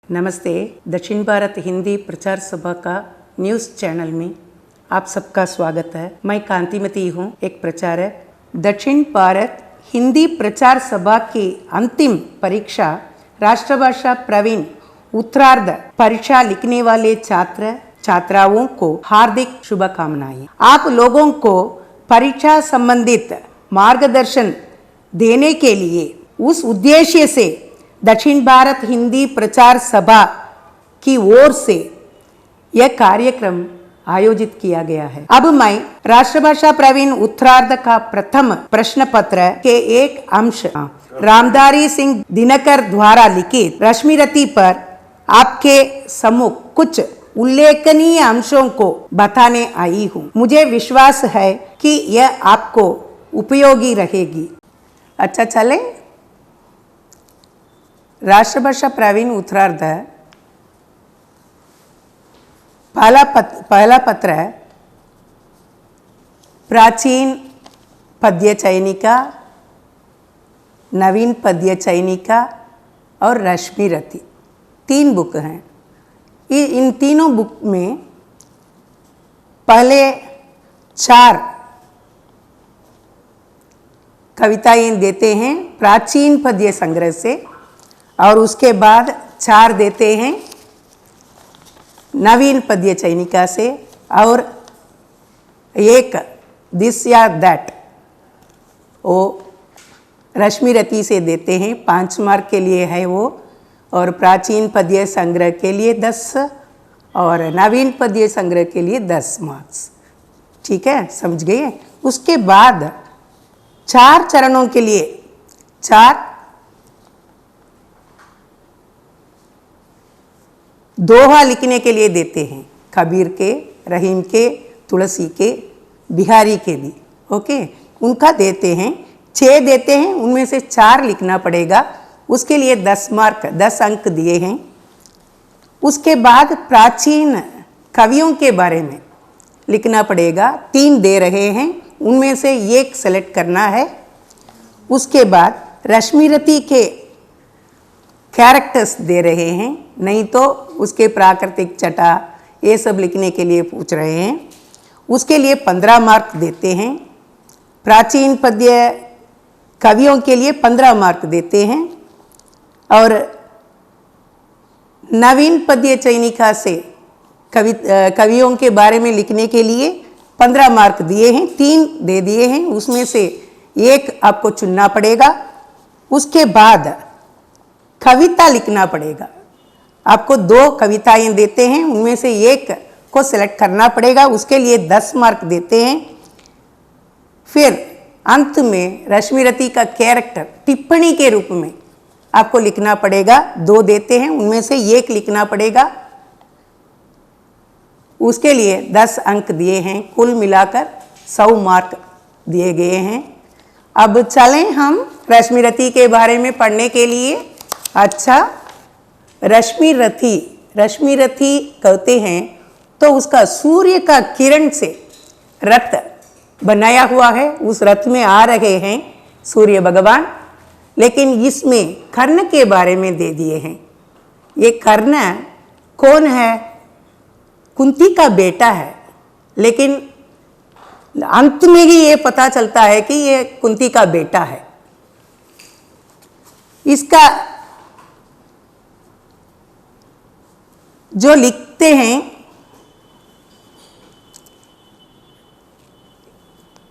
नमस्ते। दक्षिण भारत हिंदी प्रचार सभा का न्यूज़ चैनल में आप सबका स्वागत है। मैं कांतिमती हूँ, एक प्रचारक। दक्षिण भारत हिंदी प्रचार सभा की अंतिम परीक्षा राष्ट्रभाषा प्रवीण उत्तरार्ध परीक्षा लिखने वाले छात्र छात्राओं को हार्दिक शुभकामनाएं। आप लोगों को परीक्षा संबंधित मार्गदर्शन देने के लिए उस उद्देश्य से दक्षिण भारत हिंदी प्रचार सभा की ओर से यह कार्यक्रम आयोजित किया गया है। अब मैं राष्ट्रभाषा प्रवीण उत्तरार्ध का प्रथम प्रश्न पत्र के एक अंश रामधारी सिंह दिनकर द्वारा लिखित रश्मिरथी पर आपके सम्मुख कुछ उल्लेखनीय अंशों को बताने आई हूँ। मुझे विश्वास है कि यह आपको उपयोगी रहेगी। अच्छा, चले राष्ट्रभाषा प्रवीण उत्तरार्ध पहला पत्र है प्राचीन पद्य चयनिका, नवीन पद्य चयनिका और रश्मिरथी, 3 बुक हैं। इन तीनों बुक में पहले 4 कविताएं देते हैं प्राचीन पद्य संग्रह से और उसके बाद 4 देते हैं नवीन पद्य चयनिका से और एक दिस या दैट वो रश्मिरथी से देते हैं। 5 मार्क के लिए है वो, और प्राचीन पद्य संग्रह के लिए 10 और नवीन पद्य संग्रह के लिए 10 मार्क्स। ठीक है, समझ गए। उसके बाद 4 चरणों के लिए 4 दोहा लिखने के लिए देते हैं, कबीर के, रहीम के, तुलसी के, बिहारी के भी। ओके, उनका देते हैं 6 देते हैं, उनमें से 4 लिखना पड़ेगा। उसके लिए 10 मार्क 10 अंक दिए हैं। उसके बाद प्राचीन कवियों के बारे में लिखना पड़ेगा, 3 दे रहे हैं, उनमें से एक सेलेक्ट करना है। उसके बाद रश्मिरथी के कैरेक्टर्स दे रहे हैं, नहीं तो उसके प्राकृतिक छटा ये सब लिखने के लिए पूछ रहे हैं। उसके लिए 15 मार्क देते हैं। प्राचीन पद्य कवियों के लिए 15 मार्क देते हैं और नवीन पद्य चयनिका से कवियों के बारे में लिखने के लिए 15 मार्क दिए हैं, 3 दे दिए हैं, उसमें से एक आपको चुनना पड़ेगा। उसके बाद कविता लिखना पड़ेगा। आपको 2 कविताएं देते हैं, उनमें से एक को सिलेक्ट करना पड़ेगा, उसके लिए 10 मार्क देते हैं। फिर अंत में रश्मिरथी का कैरेक्टर टिप्पणी के रूप में आपको लिखना पड़ेगा, 2 देते हैं, उनमें से एक लिखना पड़ेगा, उसके लिए 10 अंक दिए हैं। कुल मिलाकर 100 मार्क दिए गए हैं। अब चलें हम रश्मिरथी के बारे में पढ़ने के लिए। अच्छा, रश्मिरथी कहते हैं तो उसका सूर्य का किरण से रथ बनाया हुआ है, उस रथ में आ रहे हैं सूर्य भगवान। लेकिन इसमें कर्ण के बारे में दे दिए हैं। ये कर्ण कौन है? कुंती का बेटा है, लेकिन अंत में ही ये पता चलता है कि ये कुंती का बेटा है। इसका जो लिखते हैं,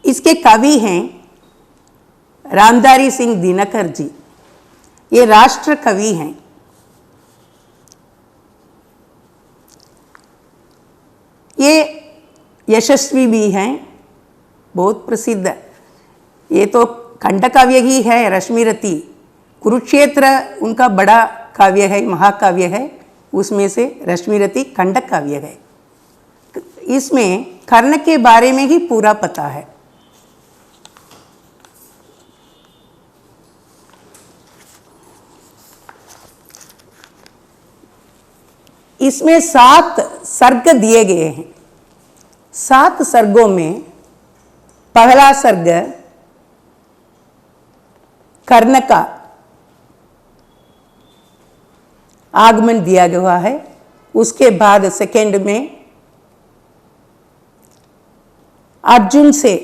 इसके कवि हैं रामधारी सिंह दिनकर जी। ये राष्ट्र कवि हैं। ये यशस्वी भी हैं, बहुत प्रसिद्ध। ये तो खंडकाव्य ही है रश्मिरथी। कुरुक्षेत्र उनका बड़ा काव्य है, महाकाव्य है, उसमें से रश्मिरथी खंडक काव्य है। इसमें कर्ण के बारे में ही पूरा पता है। इसमें 7 सर्ग दिए गए हैं। 7 सर्गों में पहला सर्ग कर्ण का आगमन दिया हुआ है। उसके बाद सेकंड में अर्जुन से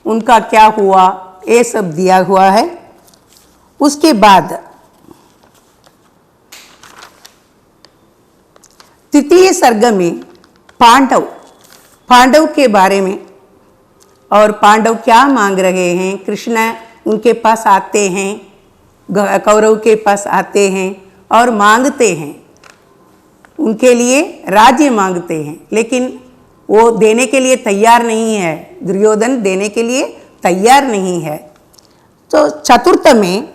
उनका क्या हुआ ये सब दिया हुआ है। उसके बाद तृतीय सर्ग में पांडव के बारे में, और पांडव क्या मांग रहे हैं। कृष्ण उनके पास आते हैं, कौरव के पास आते हैं और मांगते हैं, उनके लिए राज्य मांगते हैं, लेकिन वो देने के लिए तैयार नहीं है। दुर्योधन देने के लिए तैयार नहीं है। तो चतुर्थ में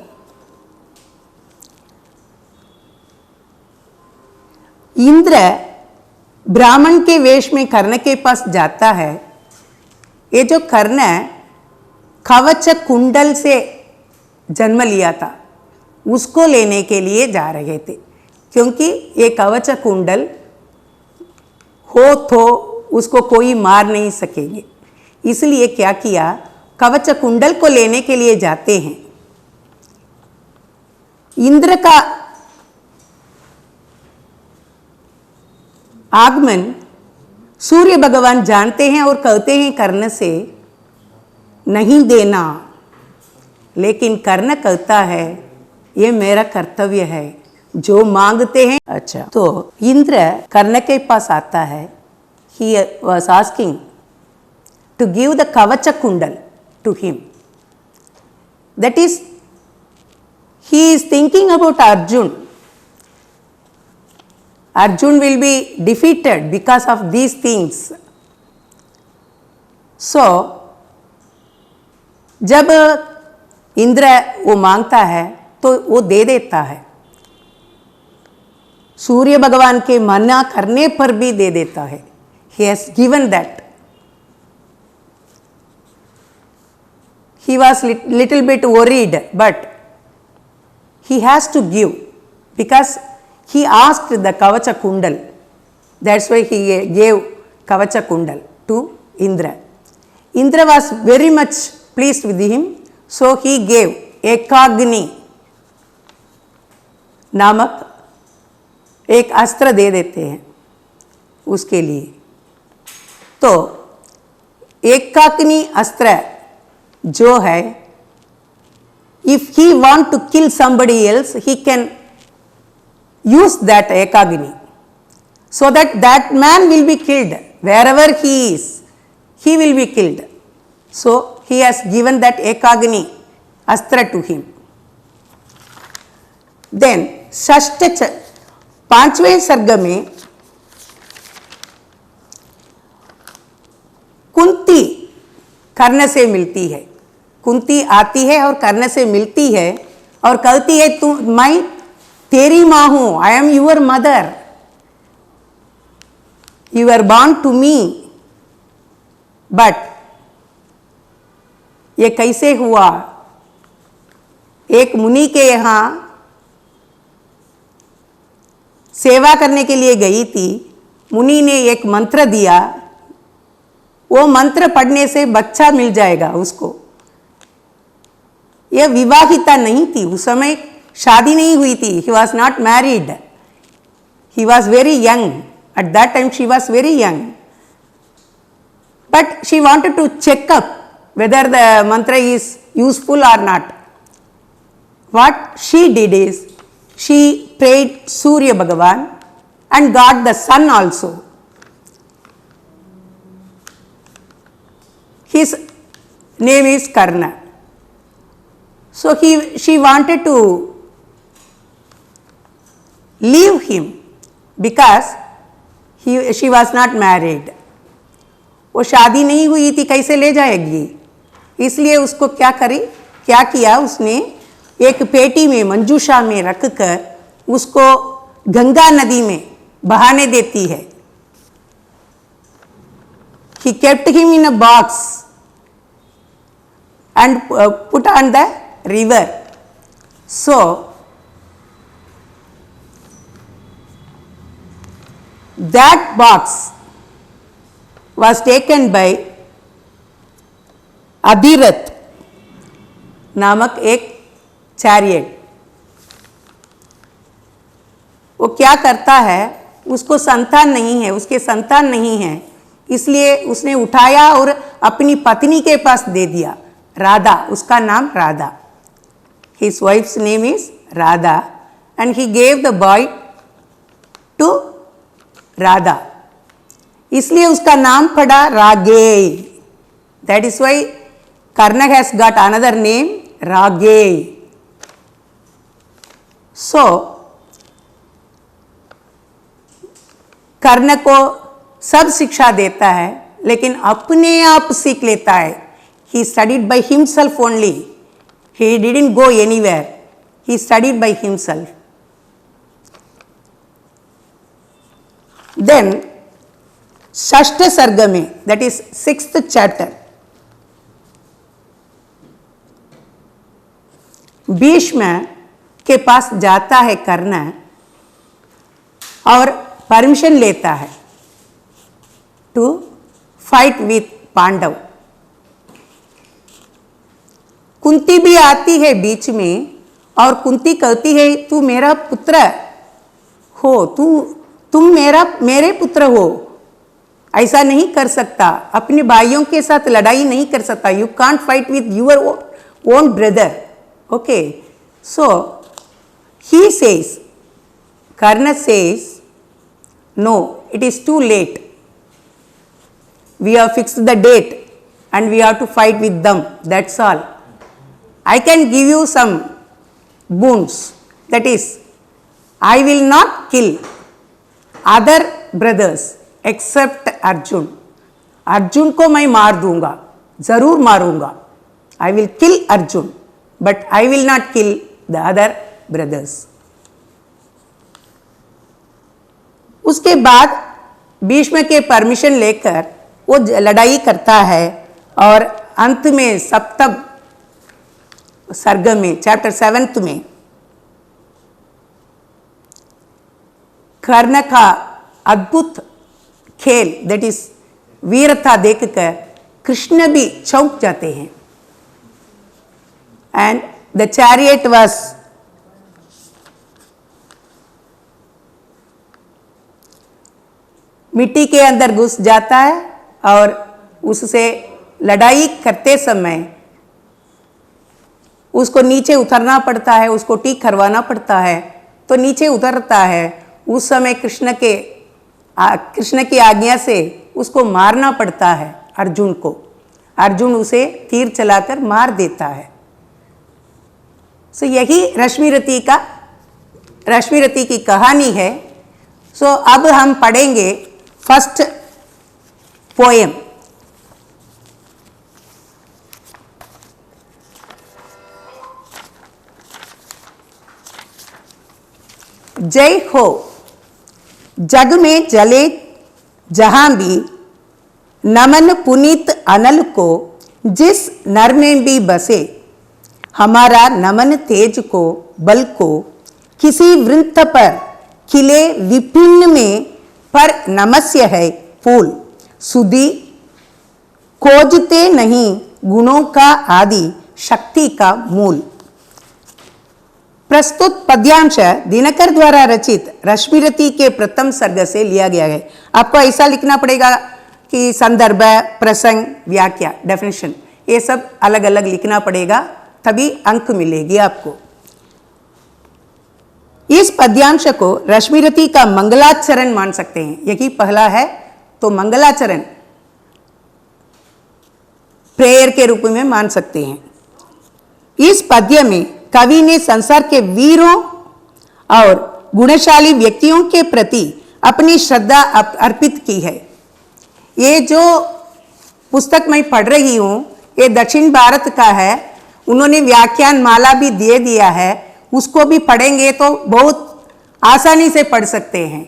इंद्र ब्राह्मण के वेश में कर्ण के पास जाता है। ये जो कर्ण कवच कुंडल से जन्म लिया था, उसको लेने के लिए जा रहे थे, क्योंकि ये कवच कुंडल हो तो उसको कोई मार नहीं सकेंगे। इसलिए क्या किया, कवच कुंडल को लेने के लिए जाते हैं। इंद्र का आगमन सूर्य भगवान जानते हैं और कहते हैं कर्ण से नहीं देना, लेकिन कर्ण कहता है ये मेरा कर्तव्य है, जो मांगते हैं। अच्छा, तो इंद्र कर्ण के पास आता है। He was asking to give the kavacha kundal to him. That is, he is thinking about Arjun. Arjun will be defeated because of these things. So, जब इंद्र वो मांगता है तो वो दे देता है। सूर्य भगवान के मना करने पर भी दे देता है। He has given that. He was little bit worried, but he has to give because he asked the kavacha kundal. That's why he gave kavacha kundal to Indra. Indra was very much pleased with him, so he gave ekagni नामक एक अस्त्र दे देते हैं उसके लिए। तो एकाग्नि अस्त्र जो है, if he want to kill somebody else, he can use that ekagni, so that that man will be killed wherever he is, he will be killed. So he has given that ekagni astra to him. Then षष्ठ पांचवें सर्ग में कुंती कर्ण से मिलती है। कुंती आती है और कर्ण से मिलती है और कहती है मैं तेरी माँ हूं, I am your mother, you are born to me. But ये कैसे हुआ, एक मुनि के यहाँ सेवा करने के लिए गई थी। मुनि ने एक मंत्र दिया, वो मंत्र पढ़ने से बच्चा मिल जाएगा उसको। यह विवाहिता नहीं थी, उस समय शादी नहीं हुई थी। He was not married, he was very young, at that time she was very young, but she wanted to checkup whether the mantra is useful or not. What she did is, she prayed Surya Bhagavan and got the son also. His name is Karna. So she wanted to leave him because she was not married. वो शादी नहीं हुई थी, कैसे ले जाएगी। इसलिए उसको क्या किया उसने, एक पेटी में मंजूषा में रखकर उसको गंगा नदी में बहाने देती है। He kept him in a box and put on the river. So that box was taken by Adhiratha नामक एक चैरियट। वो क्या करता है, उसको संतान नहीं है, उसके संतान नहीं है, इसलिए उसने उठाया और अपनी पत्नी के पास दे दिया, राधा, उसका नाम Radha. His wife's name is Radha and he gave the boy to Radha. इसलिए उसका नाम पड़ा रागेय। That is why Karna has got another name, रागेय। So कर्ण को सब शिक्षा देता है, लेकिन अपने आप सीख लेता है। He studied by himself only. He didn't go anywhere. He studied by himself. Then षष्ठ सर्ग में, that is 6th chapter, Bhishma के पास जाता है कर्ण और परमिशन लेता है to fight with Pandav. Kunti भी आती है बीच में और कुंती कहती है तू मेरा पुत्र हो, तुम मेरे पुत्र हो, ऐसा नहीं कर सकता, अपने भाइयों के साथ लड़ाई नहीं कर सकता, you can't fight with your own brother. Okay, so he says, Karna says, no, it is too late, we have fixed the date and we have to fight with them, that's all. I can give you some boons, that is, I will not kill other brothers except Arjun. Arjun को मैं मार दूंगा, जरूर मारूंगा, I will kill Arjun, but I will not kill the other brothers. उसके बाद भीष्म के permission लेकर वो लड़ाई करता है और अंत में सप्तम सर्ग में, चैप्टर 7 में, कर्ण का अद्भुत खेल, दैट इज वीरता देखकर कृष्ण भी चौंक जाते हैं। एंड द चैरियट वाज मिट्टी के अंदर घुस जाता है और उससे लड़ाई करते समय उसको नीचे उतरना पड़ता है, उसको ठीक करवाना पड़ता है, तो नीचे उतरता है। उस समय कृष्ण की आज्ञा से उसको मारना पड़ता है अर्जुन को। अर्जुन उसे तीर चलाकर मार देता है। सो यही रश्मिरथी की कहानी है। सो अब हम पढ़ेंगे फर्स्ट पोएम। जय हो जग में जले जहां भी, नमन पुनीत अनल को जिस नर में भी बसे, हमारा नमन तेज को बल को किसी वृंत पर खिले विपिन में, पर नमस्य है फूल सुधी खोजते नहीं, गुणों का आदि शक्ति का मूल। प्रस्तुत पद्यांश दिनकर द्वारा रचित रश्मिरथी के प्रथम सर्ग से लिया गया है। आपको ऐसा लिखना पड़ेगा कि संदर्भ, प्रसंग, व्याख्या, डेफिनेशन, ये सब अलग अलग लिखना पड़ेगा, तभी अंक मिलेगी आपको। इस पद्यांश को रश्मिरथी का मंगलाचरण मान सकते हैं। यही पहला है तो मंगलाचरण प्रेयर के रूप में मान सकते हैं। इस पद्य में कवि ने संसार के वीरों और गुणशाली व्यक्तियों के प्रति अपनी श्रद्धा अर्पित की है। ये जो पुस्तक मैं पढ़ रही हूँ ये दक्षिण भारत का है। उन्होंने व्याख्यान माला भी दे दिया है, उसको भी पढ़ेंगे तो बहुत आसानी से पढ़ सकते हैं।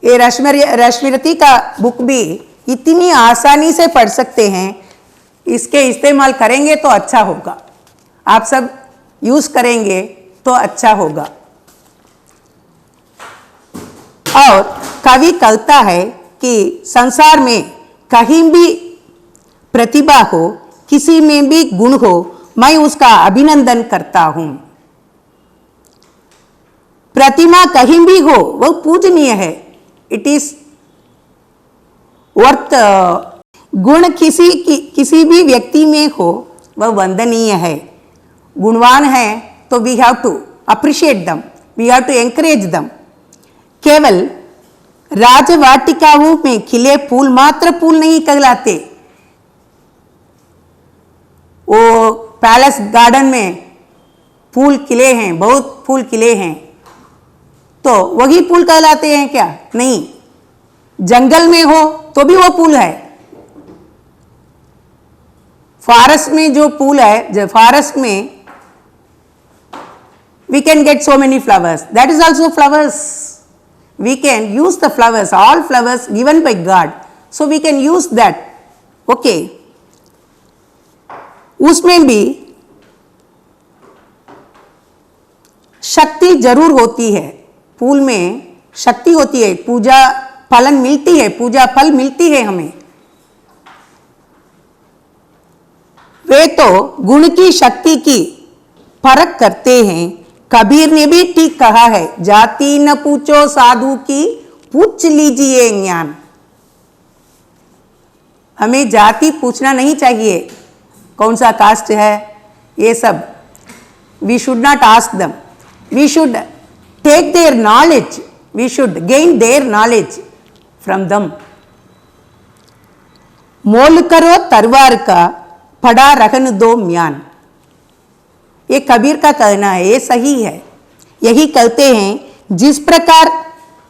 ये रश्मिरथी का बुक भी इतनी आसानी से पढ़ सकते हैं, इसके इस्तेमाल करेंगे तो अच्छा होगा। आप सब यूज करेंगे तो अच्छा होगा। और कवि कहता है कि संसार में कहीं भी प्रतिभा हो, किसी में भी गुण हो, मैं उसका अभिनंदन करता हूं। प्रतिमा कहीं भी हो वह पूजनीय है, इट इज वर्थ। गुण किसी भी व्यक्ति में हो वह वंदनीय है, गुणवान है तो we have to appreciate them, we have to encourage them. केवल राजवाटिकाओं में खिले फूल मात्र फूल नहीं कहलाते, वो पैलेस गार्डन में फूल खिले हैं, बहुत फूल खिले हैं, तो वही फूल कहलाते हैं क्या? नहीं। जंगल में हो तो भी वो फूल है। फॉरेस्ट में जो फूल है, जो फॉरेस्ट में we can get so many flowers, that is also flowers. We can use the flowers, all flowers given by God, so we can use that. Okay, उसमें भी शक्ति जरूर होती है, फूल में शक्ति होती है, पूजा फलन मिलती है, पूजा फल मिलती है हमें। वे तो गुण की शक्ति की परख करते हैं। कबीर ने भी ठीक कहा है, जाति न पूछो साधु की, पूछ लीजिए ज्ञान। हमें जाति पूछना नहीं चाहिए, कौन सा कास्ट है, ये सब we should not ask them, we should take their knowledge, we should gain their knowledge from them. मोल करो तरवार का, पड़ा रहन दो म्यान, ये कबीर का कहना है, ये सही है। यही कहते हैं, जिस प्रकार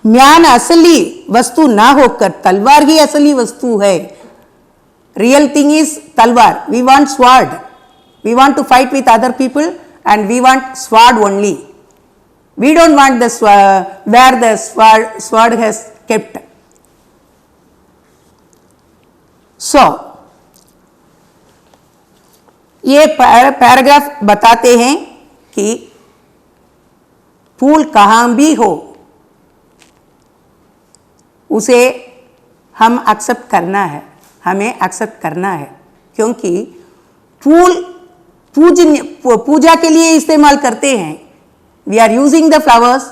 म्यान असली वस्तु ना होकर तलवार ही असली वस्तु है, रियल थिंग इज तलवार। We want sword, we want to fight with other people and we want sword only, we don't want the where the sword has kept. So ये पैराग्राफ बताते हैं कि फूल कहाँ भी हो उसे हम एक्सेप्ट करना है, हमें एक्सेप्ट करना है, क्योंकि फूल पूजा के लिए इस्तेमाल करते हैं। We are using the flowers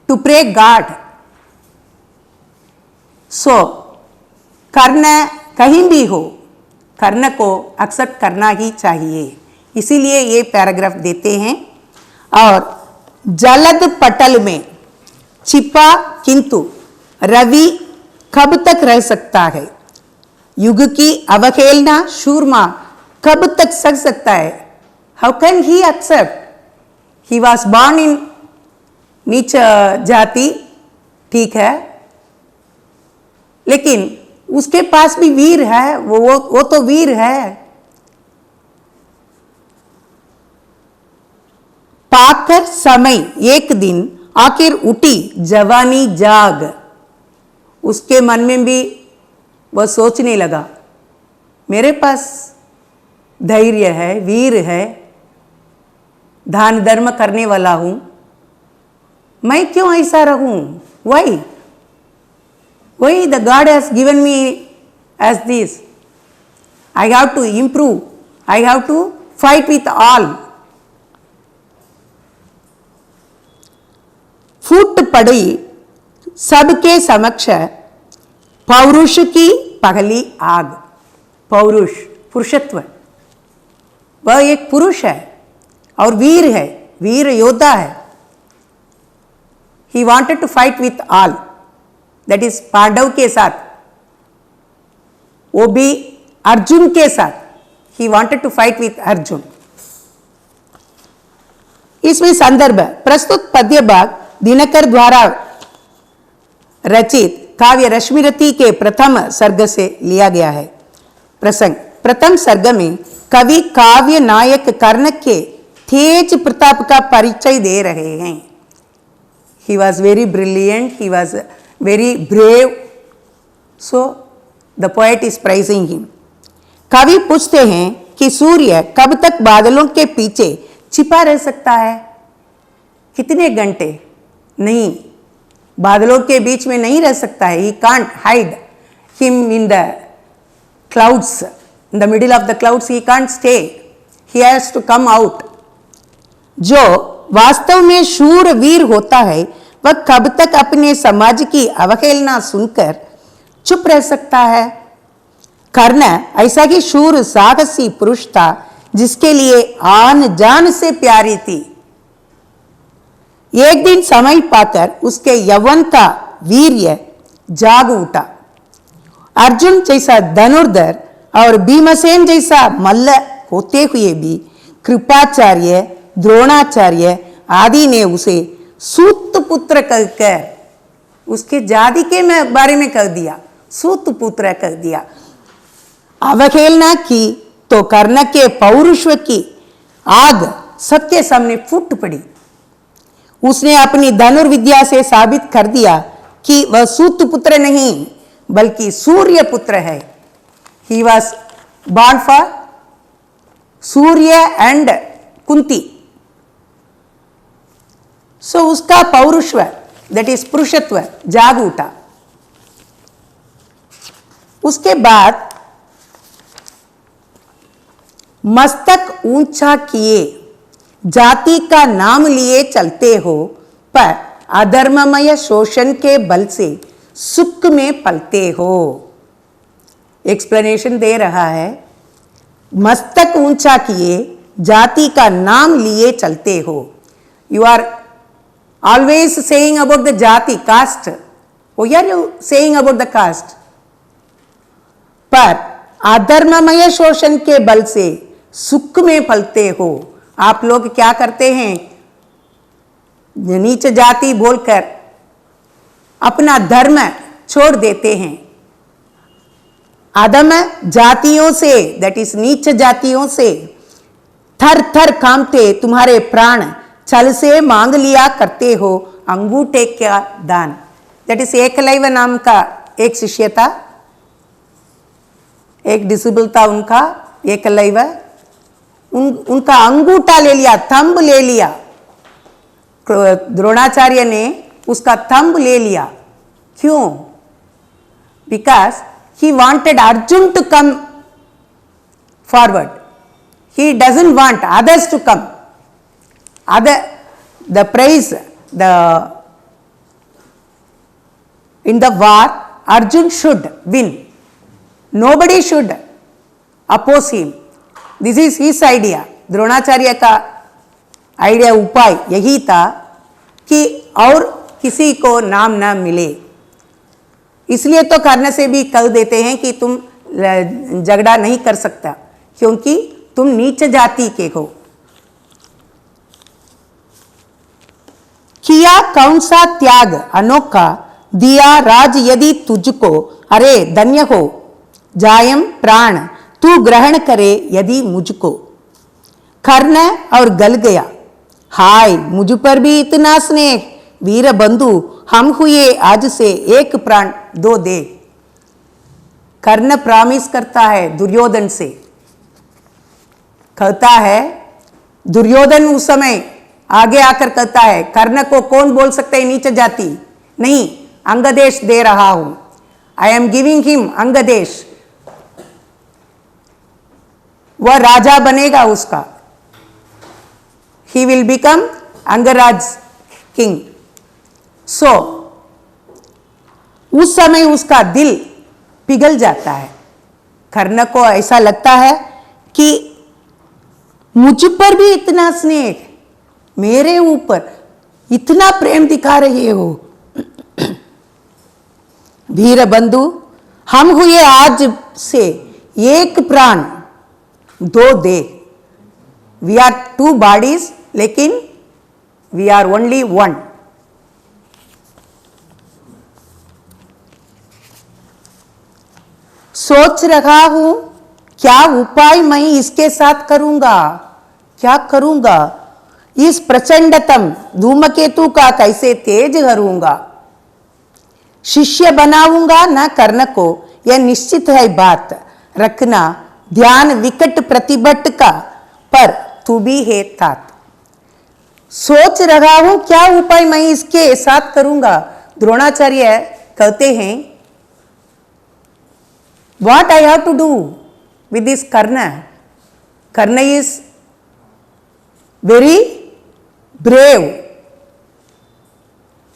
to pray God. So Karna कहीं भी हो, कर्ण को एक्सेप्ट करना ही चाहिए, इसीलिए ये पैराग्राफ देते हैं। और जलद पटल में छिपा किंतु रवि कब तक रह सकता है, युग की अवहेलना शूरमा कब तक सह सकता है। How can he accept, he was born in नीच जाति, ठीक है, लेकिन उसके पास भी वीर है, वो तो वीर है। पाकर समय एक दिन आखिर उठी जवानी जाग, उसके मन में भी वह सोचने लगा, मेरे पास धैर्य है, वीर है, दान धर्म करने वाला हूं, मैं क्यों ऐसा रहूं? Why Why the God has given me as this? I have to improve, I have to fight with all. फूट पड़ी सबके समक्ष पौरुष की पहली आग। पौरुष पुरुषत्व, वह एक पुरुष है और वीर है, वीर योद्धा है। He wanted to fight with all, that is Pandav के साथ, वो भी अर्जुन के साथ, he wanted to fight with Arjun. इसमें संदर्भ प्रस्तुत पद्य भाग दिनकर द्वारा रचित काव्य रश्मिरथी के प्रथम सर्ग से लिया गया है। प्रसंग, प्रथम सर्ग में कवि काव्य नायक कर्ण के तेज प्रताप का परिचय दे रहे हैं। He was very brilliant, he was very brave, so the poet is praising him. कवि पूछते हैं कि सूर्य कब तक बादलों के पीछे छिपा रह सकता है, कितने घंटे? नहीं, बादलों के बीच में नहीं रह सकता है। He can't hide him in the clouds, in the middle of the clouds he can't stay, he has to come out. जो वास्तव में शूर वीर होता है वह कब तक अपने समाज की अवहेलना सुनकर चुप रह सकता है। कर्ण ऐसा ही शूर साहसी पुरुष था जिसके लिए आन जान से प्यारी थी। एक दिन समय पाकर उसके यौवन का वीर्य जाग उठा। अर्जुन जैसा धनुर्धर और भीमसेन जैसा मल्ल होते हुए भी कृपाचार्य, द्रोणाचार्य आदि ने उसे सूत पुत्र कहकर उसके जाति के बारे में कह दिया, सूत पुत्र कह दिया। अवहेलना की तो कर्ण के पौरुष की आग सबके सामने फूट पड़ी। उसने अपनी धनुर्विद्या से साबित कर दिया कि वह सूत पुत्र नहीं बल्कि सूर्य पुत्र है। He was born for Surya and Kunti. So उसका पौरुषव दैट इज पुरुषत्व जाग उठा। उसके बाद मस्तक ऊंचा किए जाति का नाम लिए चलते हो पर अधर्ममय शोषण के बल से सुख में पलते हो। एक्सप्लेनेशन दे रहा है, मस्तक ऊंचा किए जाति का नाम लिए चलते हो। You are always saying about the जाति caste, what are you saying about the caste? पर अधर्ममय शोषण के बल से सुख में पलते हो। आप लोग क्या करते हैं, नीच जाति बोलकर अपना धर्म छोड़ देते हैं। अधम जातियों से दैट इज नीच जातियों से थर थर कांपते तुम्हारे प्राण छल से मांग लिया करते हो अंगूठे का दान। दैट इज एकलव्य नाम का एक शिष्य था, एक डिसेबल था उनका एकलव्य। उनका अंगूठा ले लिया, थंब ले लिया। द्रोणाचार्य ने उसका थंब ले लिया। क्यों? Because he wanted Arjun to come forward. He doesn't want others to come. The praise, in the war, Arjun should win. Nobody should oppose him. This is his idea. Dronacharya का idea, उपाय यही था कि और किसी को नाम ना मिले। इसलिए तो कर्ण से भी कह देते हैं कि तुम झगड़ा नहीं कर सकता क्योंकि तुम नीच जाति के हो। किया कौन सा त्याग अनोखा दिया राज यदि तुझको, अरे धन्य हो जायम प्राण तू ग्रहण करे यदि मुझको। कर्ण और गल गया, हाय मुझ पर भी इतना स्नेह, वीर बंधु हम हुए आज से एक प्राण दो दे। कर्ण प्रॉमिस करता है दुर्योधन से, कहता है, दुर्योधन उस समय आगे आकर कहता है, कर्ण को कौन बोल सकता है नीच जाति? नहीं, अंगदेश दे रहा हूं, I am giving him Angadesh. वह राजा बनेगा उसका, he will become Angraj king. सो उस समय उसका दिल पिघल जाता है। कर्ण को ऐसा लगता है कि मुझ पर भी इतना स्नेह, मेरे ऊपर इतना प्रेम दिखा रहे हो। वीर बंधु हम हुए आज से एक प्राण दो दे। वी आर टू बॉडीज लेकिन वी आर ओनली वन। सोच रहा हूं क्या उपाय मैं इसके साथ करूंगा, क्या करूंगा, इस प्रचंडतम धूमकेतु का कैसे तेज करूंगा। शिष्य बनाऊंगा न कर्ण को, यह निश्चित है बात, रखना ध्यान विकट प्रतिभट का, पर तू भी है तात। सोच रहा हूं क्या उपाय मैं इसके साथ करूंगा। द्रोणाचार्य कहते हैं, what I have to do with this Karna? Karna is very brave.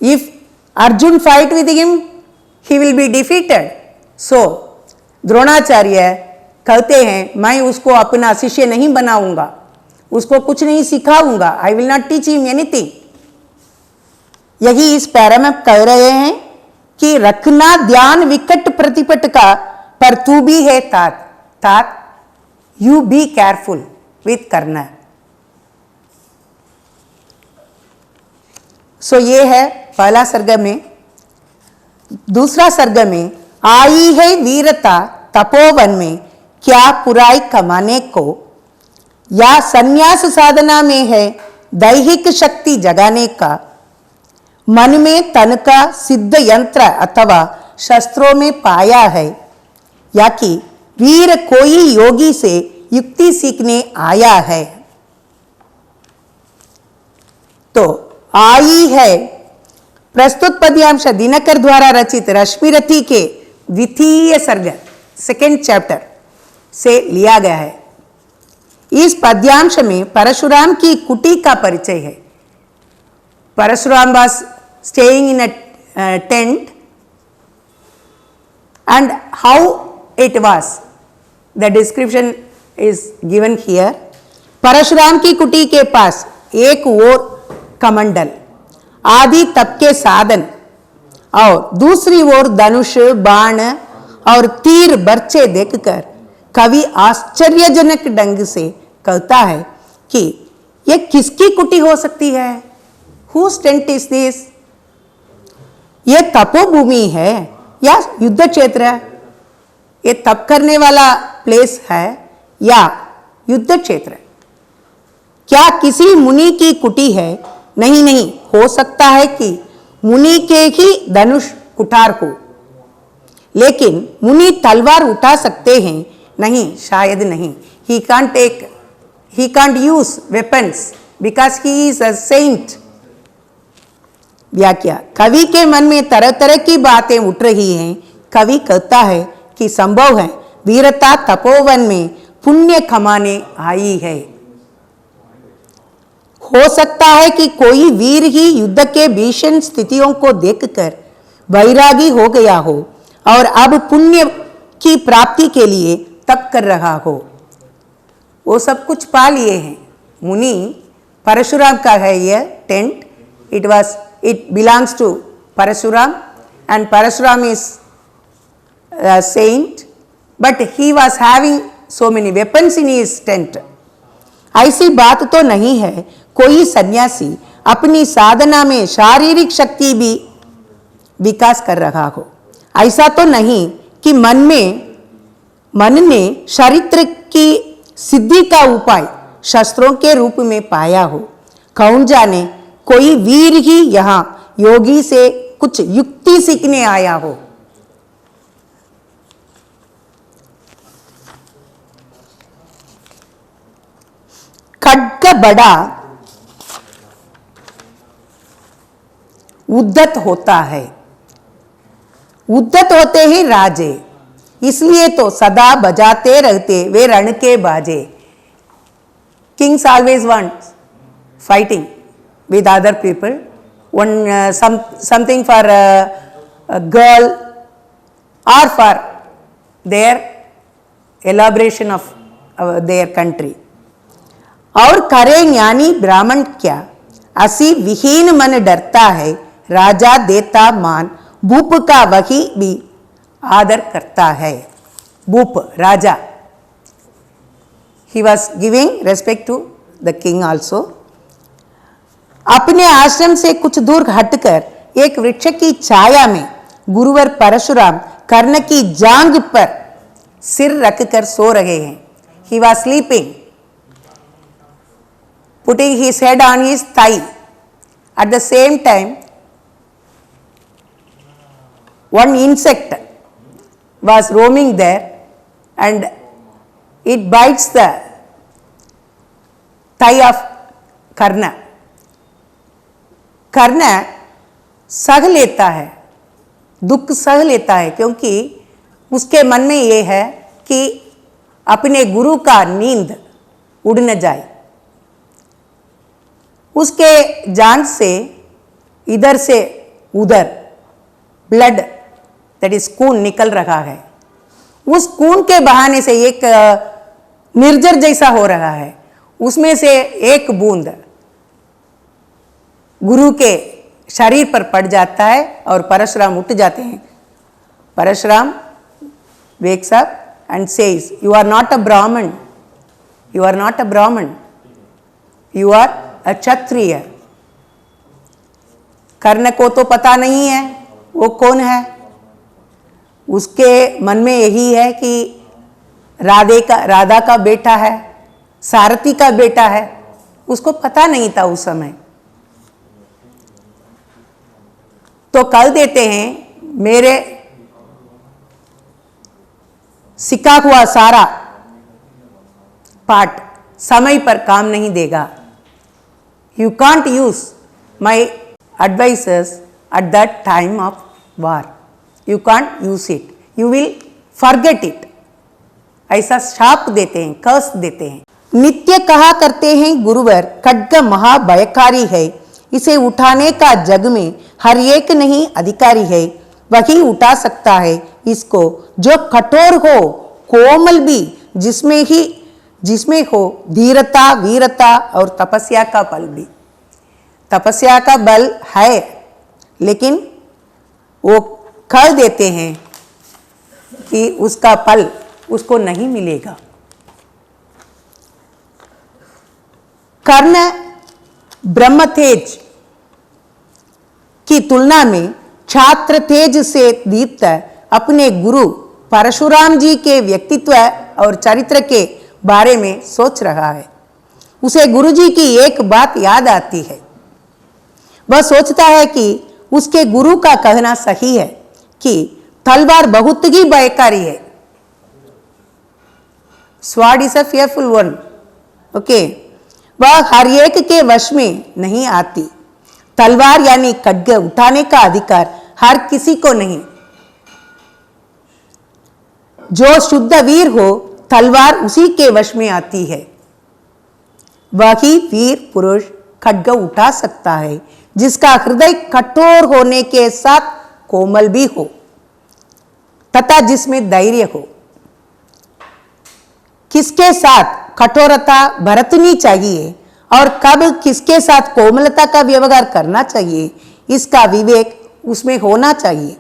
If Arjun fight with him, he will be defeated. So Dronacharya कहते हैं मैं उसको अपना शिष्य नहीं बनाऊंगा, उसको कुछ नहीं सिखाऊंगा, I will not teach him anything. यही इस पैरा में कह रहे हैं कि रखना ध्यान विकट प्रतिपट का, पर तू भी है तात, तात यू बी केयरफुल विथ करना। सो ये है पहला सर्ग में। दूसरा सर्ग में आई है वीरता तपोवन में, क्या पुराई कमाने को, या संन्यास साधना में है दैहिक शक्ति जगाने का, मन में तन का सिद्ध यंत्र अथवा शस्त्रों में पाया है, या कि वीर कोई योगी से युक्ति सीखने आया है। तो आई है प्रस्तुत पद्यांश दिनकर द्वारा रचित रश्मिरथी के द्वितीय सर्ग सेकेंड चैप्टर से लिया गया है। इस पद्यांश में परशुराम की कुटी का परिचय है। Parshuram was staying in a tent and how it was, the description is given here. Parshuram की कुटी के पास एक ओर कमंडल आदि तप के साधन और दूसरी ओर धनुष बाण और तीर बर्छे देखकर कवि आश्चर्यजनक ढंग से कहता है कि यह किसकी कुटी हो सकती है? Whose tent is this? यह तपोभूमि है या युद्ध क्षेत्र है? ये तप करने वाला प्लेस है या युद्ध क्षेत्र है? क्या किसी मुनि की कुटी है? नहीं नहीं, हो सकता है कि मुनि के ही धनुष कुठार हो, लेकिन मुनि तलवार उठा सकते हैं? नहीं, शायद नहीं। he can't use weapons because he is a saint. व्याख्या, कवि के मन में तरह तरह की बातें उठ रही हैं। कवि कहता है कि संभव है वीरता तपोवन में पुण्य कमाने आई है। हो सकता है कि कोई वीर ही युद्ध के भीषण स्थितियों को देखकर वैरागी हो गया हो और अब पुण्य की प्राप्ति के लिए तप कर रहा हो। वो सब कुछ पा लिए हैं। मुनि परशुराम का है यह tent. It belongs to Parashuram, and Parashuram is a saint, but he was having so many weapons in his tent. ऐसी बात तो नहीं है कोई सन्यासी अपनी साधना में शारीरिक शक्ति भी विकास कर रहा हो। ऐसा तो नहीं कि मन ने चारित्र की सिद्धि का उपाय शस्त्रों के रूप में पाया हो। कौन जाने कोई वीर ही यहाँ योगी से कुछ युक्ति सीखने आया हो। खड्ग बड़ा उद्धत होता है, उद्धत होते ही राजे, इसलिए तो सदा बजाते रहते वे रण के बाजे। Kings always want fighting with other people, something for a girl or for their elaboration of their country. और करे ज्ञानी ब्राह्मण क्या, असी विहीन मन डरता है, राजा देता मान, भूप का वही भी आदर करता है। भूप राजा, he was giving respect to the king also. अपने आश्रम से कुछ दूर हटकर एक वृक्ष की छाया में गुरुवर परशुराम कर्ण की जांघ पर सिर रखकर सो रहे हैं। He was sleeping, putting his head on his thigh. At the same time, one insect was roaming there and it bites the thigh of Karna. कर्ण सह लेता है, दुख सह लेता है, क्योंकि उसके मन में ये है कि अपने गुरु का नींद उड़ न जाए। उसके जांघ से इधर से उधर ब्लड दैट इज खून निकल रहा है। उस खून के बहाने से एक निर्जर जैसा हो रहा है, उसमें से एक बूंद गुरु के शरीर पर पड़ जाता है और परशुराम उठ जाते हैं। Parshuram wakes up and says, "You are not a Brahman. You are not a Brahman. You are a Kshatriya." कर्ण को तो पता नहीं है वो कौन है, उसके मन में यही है कि राधा का बेटा है, सारथी का बेटा है, उसको पता नहीं था उस समय। तो कल देते हैं मेरे सिखा हुआ सारा पाठ समय पर काम नहीं देगा। You can't use my advices eight that time of war, you can't use it, you will forget it. ऐसा शाप देते हैं, कर्स देते हैं। नित्य कहा करते हैं गुरुवर खड्ग महाभयकारी है, इसे उठाने का जग में हर एक नहीं अधिकारी है, वही उठा सकता है इसको जो कठोर हो कोमल भी, जिसमें हो धीरता वीरता और तपस्या का बल भी। तपस्या का बल है लेकिन वो कह देते हैं कि उसका फल उसको नहीं मिलेगा। कर्ण ब्रह्मतेज की तुलना में छात्र तेज से दीप्त अपने गुरु परशुराम जी के व्यक्तित्व और चरित्र के बारे में सोच रहा है। उसे गुरु जी की एक बात याद आती है। वह सोचता है कि उसके गुरु का कहना सही है कि तलवार बहुत ही भयकारी है। Sword is a fearful one. Okay, वह हर एक के वश में नहीं आती। तलवार यानी खड्ग उठाने का अधिकार हर किसी को नहीं। जो शुद्ध वीर हो तलवार उसी के वश में आती है। वही वीर पुरुष खड्ग उठा सकता है जिसका हृदय कठोर होने के साथ कोमल भी हो तथा जिसमें धैर्य हो। किसके साथ कठोरता बरतनी चाहिए और कब किसके साथ कोमलता का व्यवहार करना चाहिए, इसका विवेक उसमें होना चाहिए।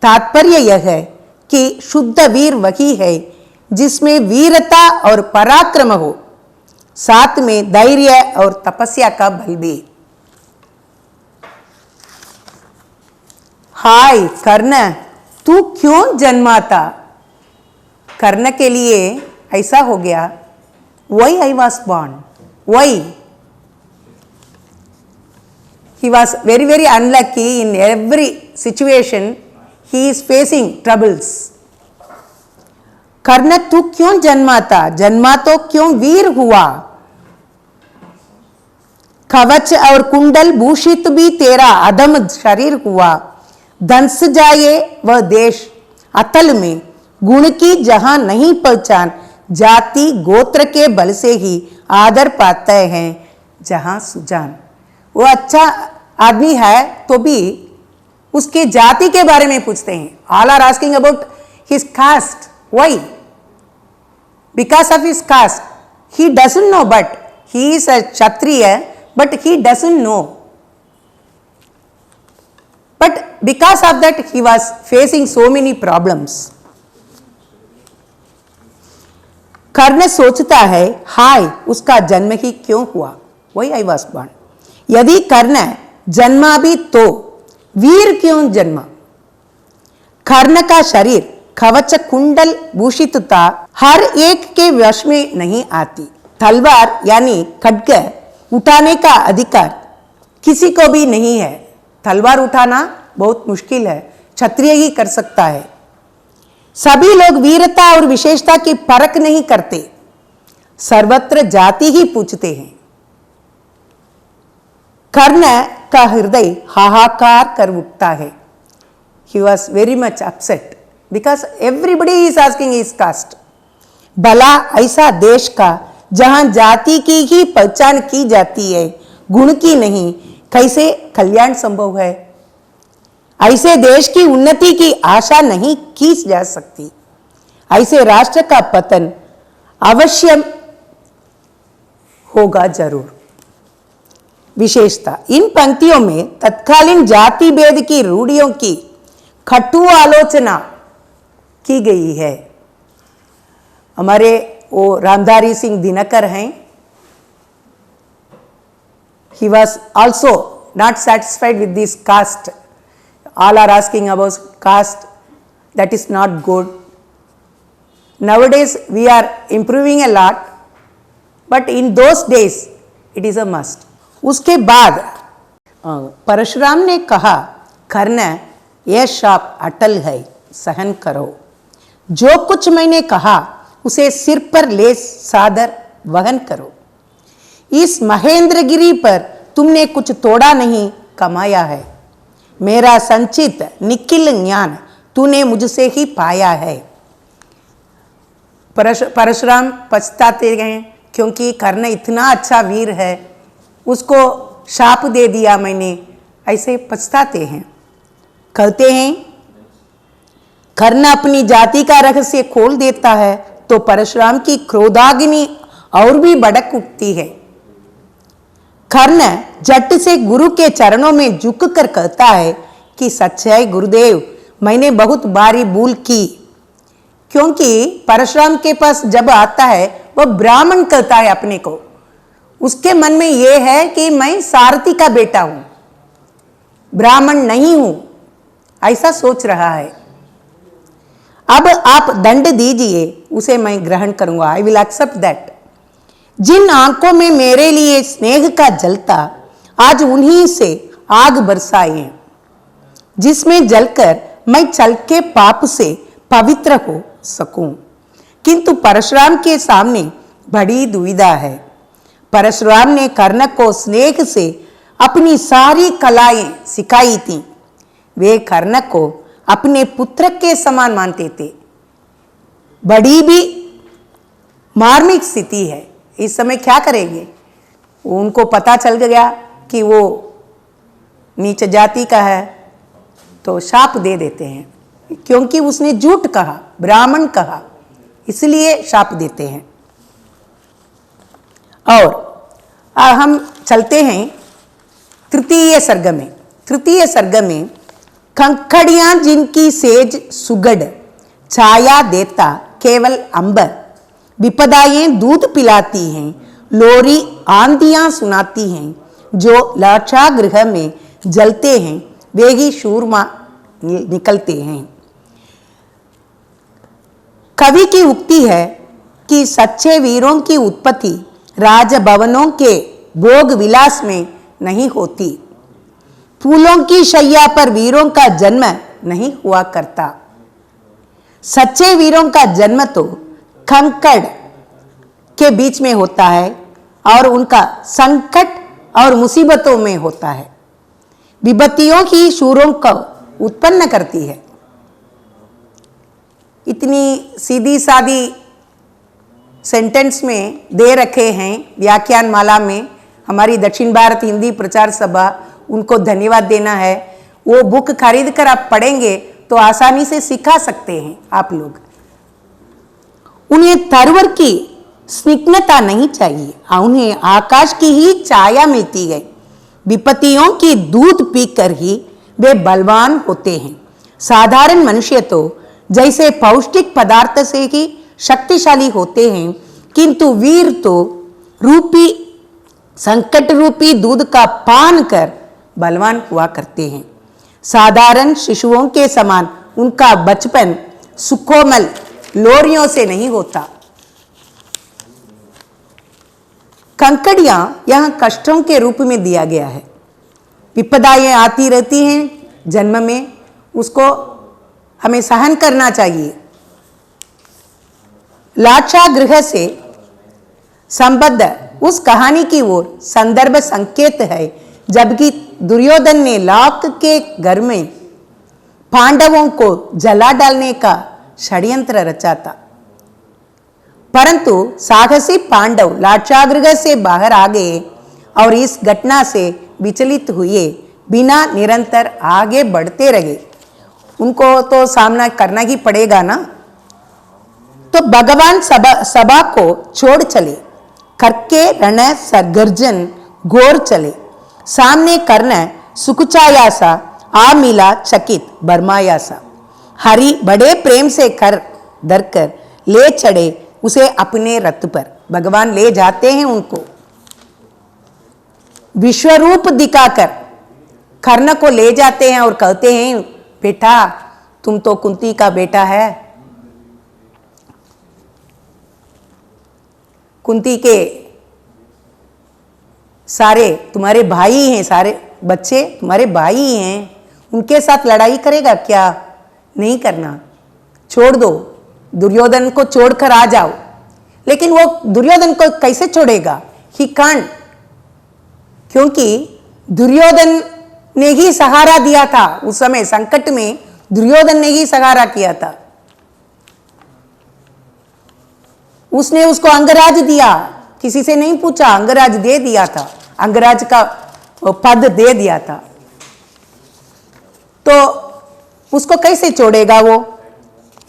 तात्पर्य यह है कि शुद्ध वीर वही है जिसमें वीरता और पराक्रम हो, साथ में धैर्य और तपस्या का बल भी। हाय कर्ण, तू क्यों जन्मा था? कर्ण के लिए ऐसा हो गया। Why I was born? Why? He was very, very unlucky in every situation. He is facing troubles. कर्ण तू क्यों जन्मा था? जन्मा तो क्यों वीर हुआ? कवच और कुंडल भूषित भी तेरा अधम शरीर हुआ। दंस जाए वह देश अतल में, गुण की जहां नहीं पहचान, जाति गोत्र के बल से ही आदर पाते हैं जहां सुजान। वो अच्छा आदमी है तो भी उसके जाति के बारे में पूछते हैं। All are asking about his caste. Why? Because of his caste. He doesn't know, but he is a Kshatriya, but he doesn't know. But because of that he was facing so many problems. कर्ण सोचता है हाय उसका जन्म ही क्यों हुआ? Why I was born? यदि कर्ण जन्मा भी तो वीर क्यों जन्मा? कर्ण का शरीर कवच कुंडल भूषित था, हर एक के वश में नहीं आती। तलवार यानी खड्ग उठाने का अधिकार किसी को भी नहीं है। तलवार उठाना बहुत मुश्किल है, क्षत्रिय ही कर सकता है। सभी लोग वीरता और विशेषता की परख नहीं करते, सर्वत्र जाति ही पूछते हैं। कर्ण का हृदय हाहाकार कर उठता है। He was very much upset because everybody is asking his caste. भला ऐसा देश का जहां जाति की ही पहचान की जाती है, गुण की नहीं, कैसे कल्याण संभव है? ऐसे देश की उन्नति की आशा नहीं की जा सकती। ऐसे राष्ट्र का पतन अवश्य होगा जरूर। विशेषता, इन पंक्तियों में तत्कालीन जाति भेद की रूढ़ियों की कटु आलोचना की गई है। हमारे वो रामधारी सिंह दिनकर हैं, he was also not satisfied with this caste. All are asking about caste, that is not good. Nowadays we are improving a lot, but in those days it is a must. उसके बाद परशुराम ने कहा, कर्ण यह शाप अटल है, सहन करो। जो कुछ मैंने कहा उसे सिर पर ले सादर वहन करो। इस महेंद्रगिरी पर तुमने कुछ तोड़ा नहीं कमाया है। मेरा संचित निखिल ज्ञान तूने मुझसे ही पाया है। परशुराम पछताते हैं क्योंकि कर्ण इतना अच्छा वीर है, उसको शाप दे दिया मैंने, ऐसे पछताते हैं। कहते हैं कर्ण अपनी जाति का रहस्य खोल देता है तो परशुराम की क्रोधाग्नि और भी भड़क उठती है। कर्ण झट से गुरु के चरणों में झुक कर कहता है कि सच्चाई गुरुदेव, मैंने बहुत भारी भूल की। क्योंकि परशुराम के पास जब आता है वह ब्राह्मण कहता है अपने को, उसके मन में यह है कि मैं सारथी का बेटा हूं, ब्राह्मण नहीं हूं, ऐसा सोच रहा है। अब आप दंड दीजिए, उसे मैं ग्रहण करूंगा, आई विल एक्सेप्ट दैट। जिन आंखों में मेरे लिए स्नेह का जलता, आज उन्हीं से आग बरसाए हैं, जिसमें जलकर मैं चल के पाप से पवित्र हो सकूं। किंतु परशुराम के सामने बड़ी दुविधा है। परशुराम ने कर्ण को स्नेह से अपनी सारी कलाएं सिखाई थी। वे कर्ण को अपने पुत्र के समान मानते थे। बड़ी भी मार्मिक स्थिति है। इस समय क्या करेंगे? उनको पता चल गया कि वो नीच जाति का है तो शाप दे देते हैं, क्योंकि उसने झूठ कहा, ब्राह्मण कहा, इसलिए शाप देते हैं। और हम चलते हैं तृतीय सर्ग में। तृतीय सर्ग में कंकड़ियां जिनकी सेज सुगढ़ छाया देता केवल अंबर, विपदाएं दूध पिलाती हैं, लोरी आंधियां सुनाती हैं, जो लाक्षागृह में जलते हैं वे ही शूरमा निकलते हैं। कवि की उक्ति है कि सच्चे वीरों की उत्पत्ति राजभवनों के भोग विलास में नहीं होती। फूलों की शैया पर वीरों का जन्म नहीं हुआ करता। सच्चे वीरों का जन्म तो कंकड़ के बीच में होता है और उनका संकट और मुसीबतों में होता है। विपत्तियों ही शूरों को उत्पन्न करती है। इतनी सीधी सादी सेंटेंस में दे रखे हैं व्याख्यान माला में। हमारी दक्षिण भारत हिंदी प्रचार सभा, उनको धन्यवाद देना है। वो बुक खरीद कर आप पढ़ेंगे तो आसानी से सिखा सकते हैं आप लोग। उन्हें तरवर की स्निग्धता नहीं चाहिए, उन्हें आकाश की ही छाया मिलती है। विपत्तियों की दूध पीकर ही वे बलवान होते हैं। साधारण मनुष्य तो जैसे पौष्टिक पदार्थ से ही शक्तिशाली होते हैं, किंतु वीर तो रूपी संकट रूपी दूध का पान कर बलवान हुआ करते हैं। साधारण शिशुओं के समान उनका बचपन सुकोमल लोरियों से नहीं होता। कंकड़ियां यहां कष्टों के रूप में दिया गया है। विपदाएं आती रहती हैं जन्म में, उसको हमें सहन करना चाहिए। लाक्षागृह से संबद्ध उस कहानी की ओर संदर्भ संकेत है, जबकि दुर्योधन ने लाख के घर में पांडवों को जला डालने का षड्यंत्र रचा था। परंतु साहसी पांडव लाक्षागृह से बाहर आ गए और इस घटना से विचलित हुए बिना निरंतर आगे बढ़ते रहे। उनको तो सामना करना ही पड़ेगा ना। तो भगवान सभा को छोड़ चले, करके रण सरगर्जन घोर चले। सामने कर्ण सुकुचाया सा, आ मिला चकित बरमाया सा। हरि बड़े प्रेम से कर धर कर ले चढ़े उसे अपने रथ पर। भगवान ले जाते हैं उनको विश्वरूप दिखाकर, कर्ण को ले जाते हैं और कहते हैं बेटा तुम तो कुंती का बेटा है, कुंती के सारे तुम्हारे भाई हैं, सारे बच्चे तुम्हारे भाई हैं, उनके साथ लड़ाई करेगा क्या? नहीं करना, छोड़ दो, दुर्योधन को छोड़कर आ जाओ। लेकिन वो दुर्योधन को कैसे छोड़ेगा? ही कांट, क्योंकि दुर्योधन ने ही सहारा दिया था उस समय संकट में, दुर्योधन ने ही सहारा किया था। उसने उसको अंगराज दिया, किसी से नहीं पूछा, अंगराज दे दिया था, अंगराज का पद दे दिया था। तो उसको कैसे छोड़ेगा वो?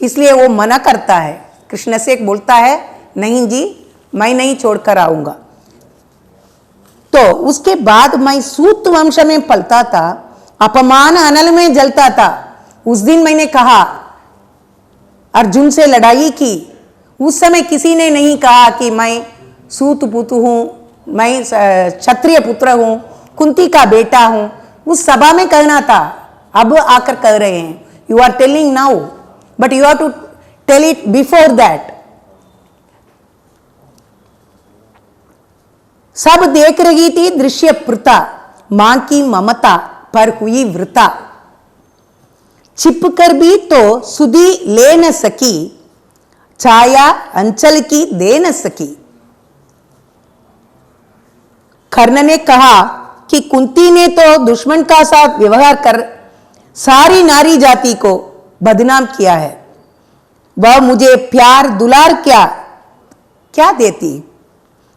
इसलिए वो मना करता है, कृष्ण से बोलता है नहीं जी मैं नहीं छोड़कर आऊंगा। तो उसके बाद मैं सूत वंश में पलता था, अपमान अनल में जलता था। उस दिन मैंने कहा, अर्जुन से लड़ाई की, उस समय किसी ने नहीं कहा कि मैं सूत पुत्र हूं, मैं क्षत्रिय पुत्र हूं, कुंती का बेटा हूं। उस सभा में कहना था, अब आकर कह रहे हैं। You are telling now but you have to tell it before that. सब देख रही थी दृश्य प्रता, मां की ममता पर हुई वृता। छिप कर भी तो सुधी ले न सकी, छाया अंचल की दे न सकी। कर्ण ने कहा कि कुंती ने तो दुश्मन का साथ व्यवहार कर सारी नारी जाति को बदनाम किया है। वह मुझे प्यार दुलार क्या क्या देती,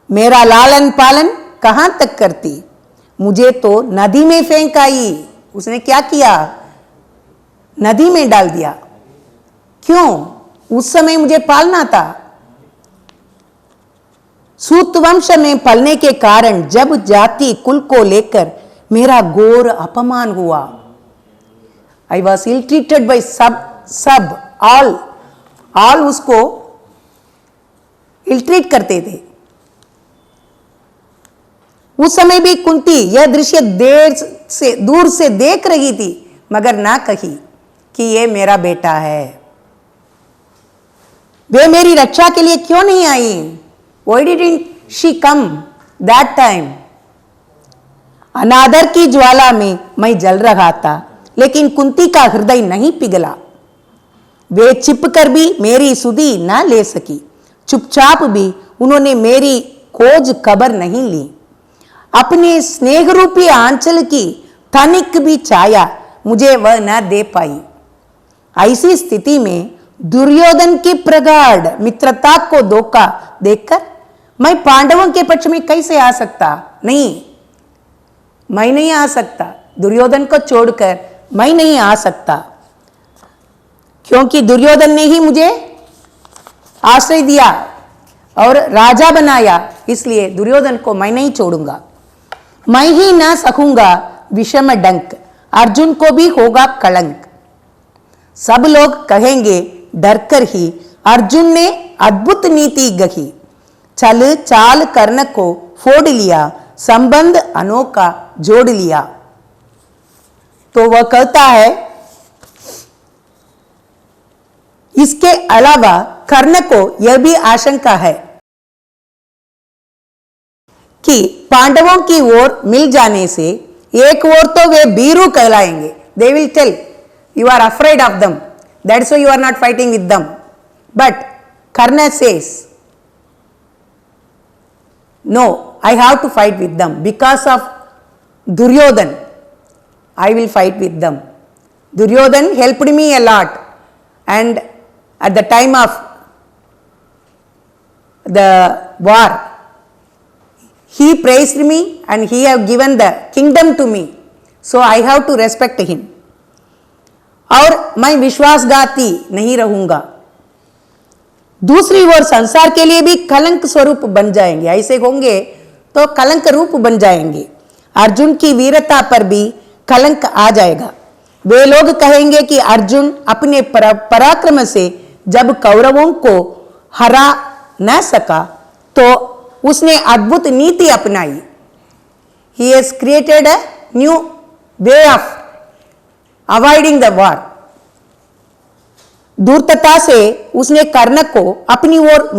मेरा लालन पालन कहां तक करती। मुझे तो नदी में फेंक आई। उसने क्या किया? नदी में डाल दिया। क्यों? उस समय मुझे पालना था। सूत वंश में पलने के कारण जब जाति कुल को लेकर मेरा घोर अपमान हुआ। I was ill treated by सब ऑल उसको इल ट्रीट करते थे। उस समय भी कुंती यह दृश्य दूर से देख रही थी, मगर ना कही कि ये मेरा बेटा है। वे मेरी रक्षा के लिए क्यों नहीं आई? Why didn't she come that time? अनादर की ज्वाला में मैं जल रहा था, लेकिन कुंती का हृदय नहीं पिघला। वे छिप कर भी मेरी सुधि ना ले सकी, चुपचाप भी उन्होंने मेरी खोज खबर नहीं ली। अपने स्नेह रूपी आंचल की तनिक भी छाया मुझे वह न दे पाई। ऐसी स्थिति में दुर्योधन की प्रगाढ़ मित्रता को धोखा देखकर मैं पांडवों के पक्ष में कैसे आ सकता? नहीं, मैं नहीं आ सकता। दुर्योधन को छोड़कर मैं नहीं आ सकता, क्योंकि दुर्योधन ने ही मुझे आश्रय दिया और राजा बनाया। इसलिए दुर्योधन को मैं नहीं छोड़ूंगा। मैं ही ना सकूंगा विषम डंक, अर्जुन को भी होगा कलंक। सब लोग कहेंगे डरकर ही, अर्जुन ने अद्भुत नीति गही। चल चाल कर्ण को फोड़ लिया, संबंध अनोखा जोड़ लिया। तो वह कहता है, इसके अलावा कर्ण को यह भी आशंका है कि पांडवों की ओर मिल जाने से एक ओर तो वे बीरू कहलाएंगे। They will tell you are afraid of them, that's why you are not fighting with them. But Karna says no, I have to fight with them because of Duryodhan. I will fight with them. Duryodhan helped me a lot, and at the time of the war, he praised me and he have given the kingdom to me, so I have to respect him. और मैं विश्वासघाती नहीं रहूंगा। दूसरी ओर संसार के लिए भी कलंक स्वरूप बन जाएंगे, ऐसे होंगे तो कलंक रूप बन जाएंगे। अर्जुन की वीरता पर भी कलंक आ जाएगा। वे लोग कहेंगे कि अर्जुन अपने पराक्रम से जब कौरवों को हरा न सका तो उसने अद्भुत नीति अपनाई। He has created a new way of avoiding the war. धूर्तता से उसने कर्ण को अपनी ओर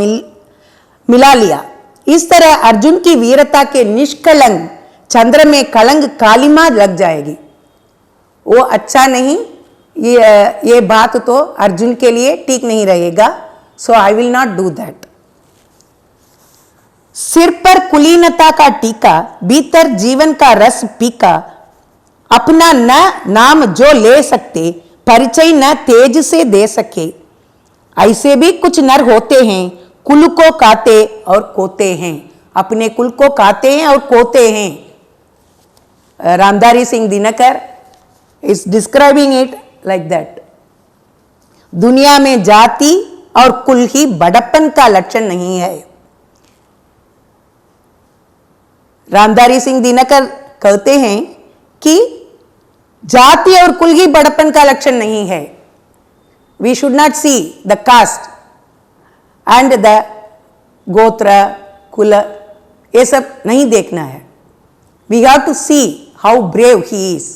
मिला लिया। इस तरह अर्जुन की वीरता के निष्कलंक चंद्र में कलंक कालिमा लग जाएगी। वो अच्छा नहीं, ये बात तो अर्जुन के लिए ठीक नहीं रहेगा। So I will not do that. सिर पर कुलीनता का टीका, भीतर जीवन का रस पीका, अपना न नाम जो ले सकते, परिचय न तेज से दे सके। ऐसे भी कुछ नर होते हैं, कुल को काते और कोते हैं। अपने कुल को काते हैं और कोते हैं। Ramdhari Singh Dinkar is describing it like that. दुनिया में जाति और कुल ही बड़प्पन का लक्षण नहीं है। रामधारी सिंह दिनकर कहते हैं कि जाति और कुल ही बड़प्पन का लक्षण नहीं है। We should not see the caste and the गोत्र कुल, ये सब नहीं देखना है। We have to see how brave he is.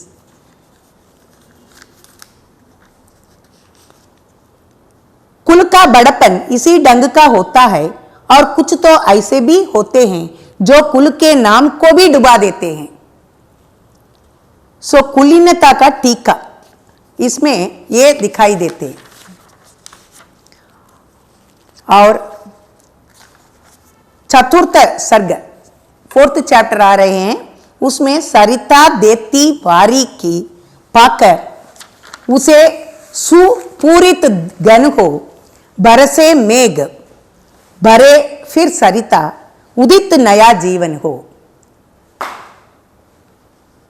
कुल का बड़पन इसी ढंग का होता है और कुछ तो ऐसे भी होते हैं जो कुल के नाम को भी डुबा देते हैं। सो कुलीनता का टीका इसमें ये दिखाई देते हैं। और चतुर्थ सर्ग, 4th चैप्टर आ रहे हैं, उसमें सरिता देती वारी की पाकर उसे सुपूरित गण हो, बरसे मेघ भरे फिर सरिता, उदित नया जीवन हो।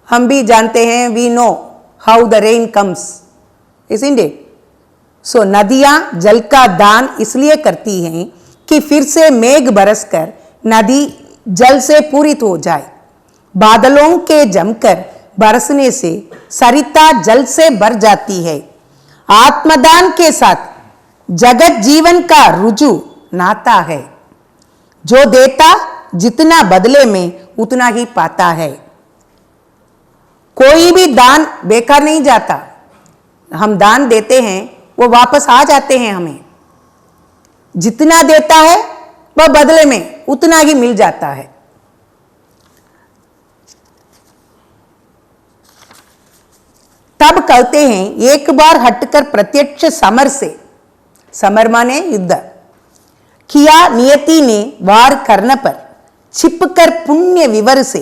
हम भी जानते हैं, we know how the rain comes, isn't it? So नदियां जल का दान इसलिए करती हैं कि फिर से मेघ बरसकर नदी जल से पूरित हो जाए। बादलों के जमकर बरसने से सरिता जल से भर जाती है। आत्मदान के साथ जगत जीवन का रुजु नाता है। जो देता जितना बदले में उतना ही पाता है। कोई भी दान बेकार नहीं जाता। हम दान देते हैं वो वापस आ जाते हैं हमें। जितना देता है वह बदले में उतना ही मिल जाता है। तब कहते हैं, एक बार हटकर प्रत्यक्ष समर से, समर माने युद्ध किया नियति ने वार करने पर, छिपकर पुण्य विवर से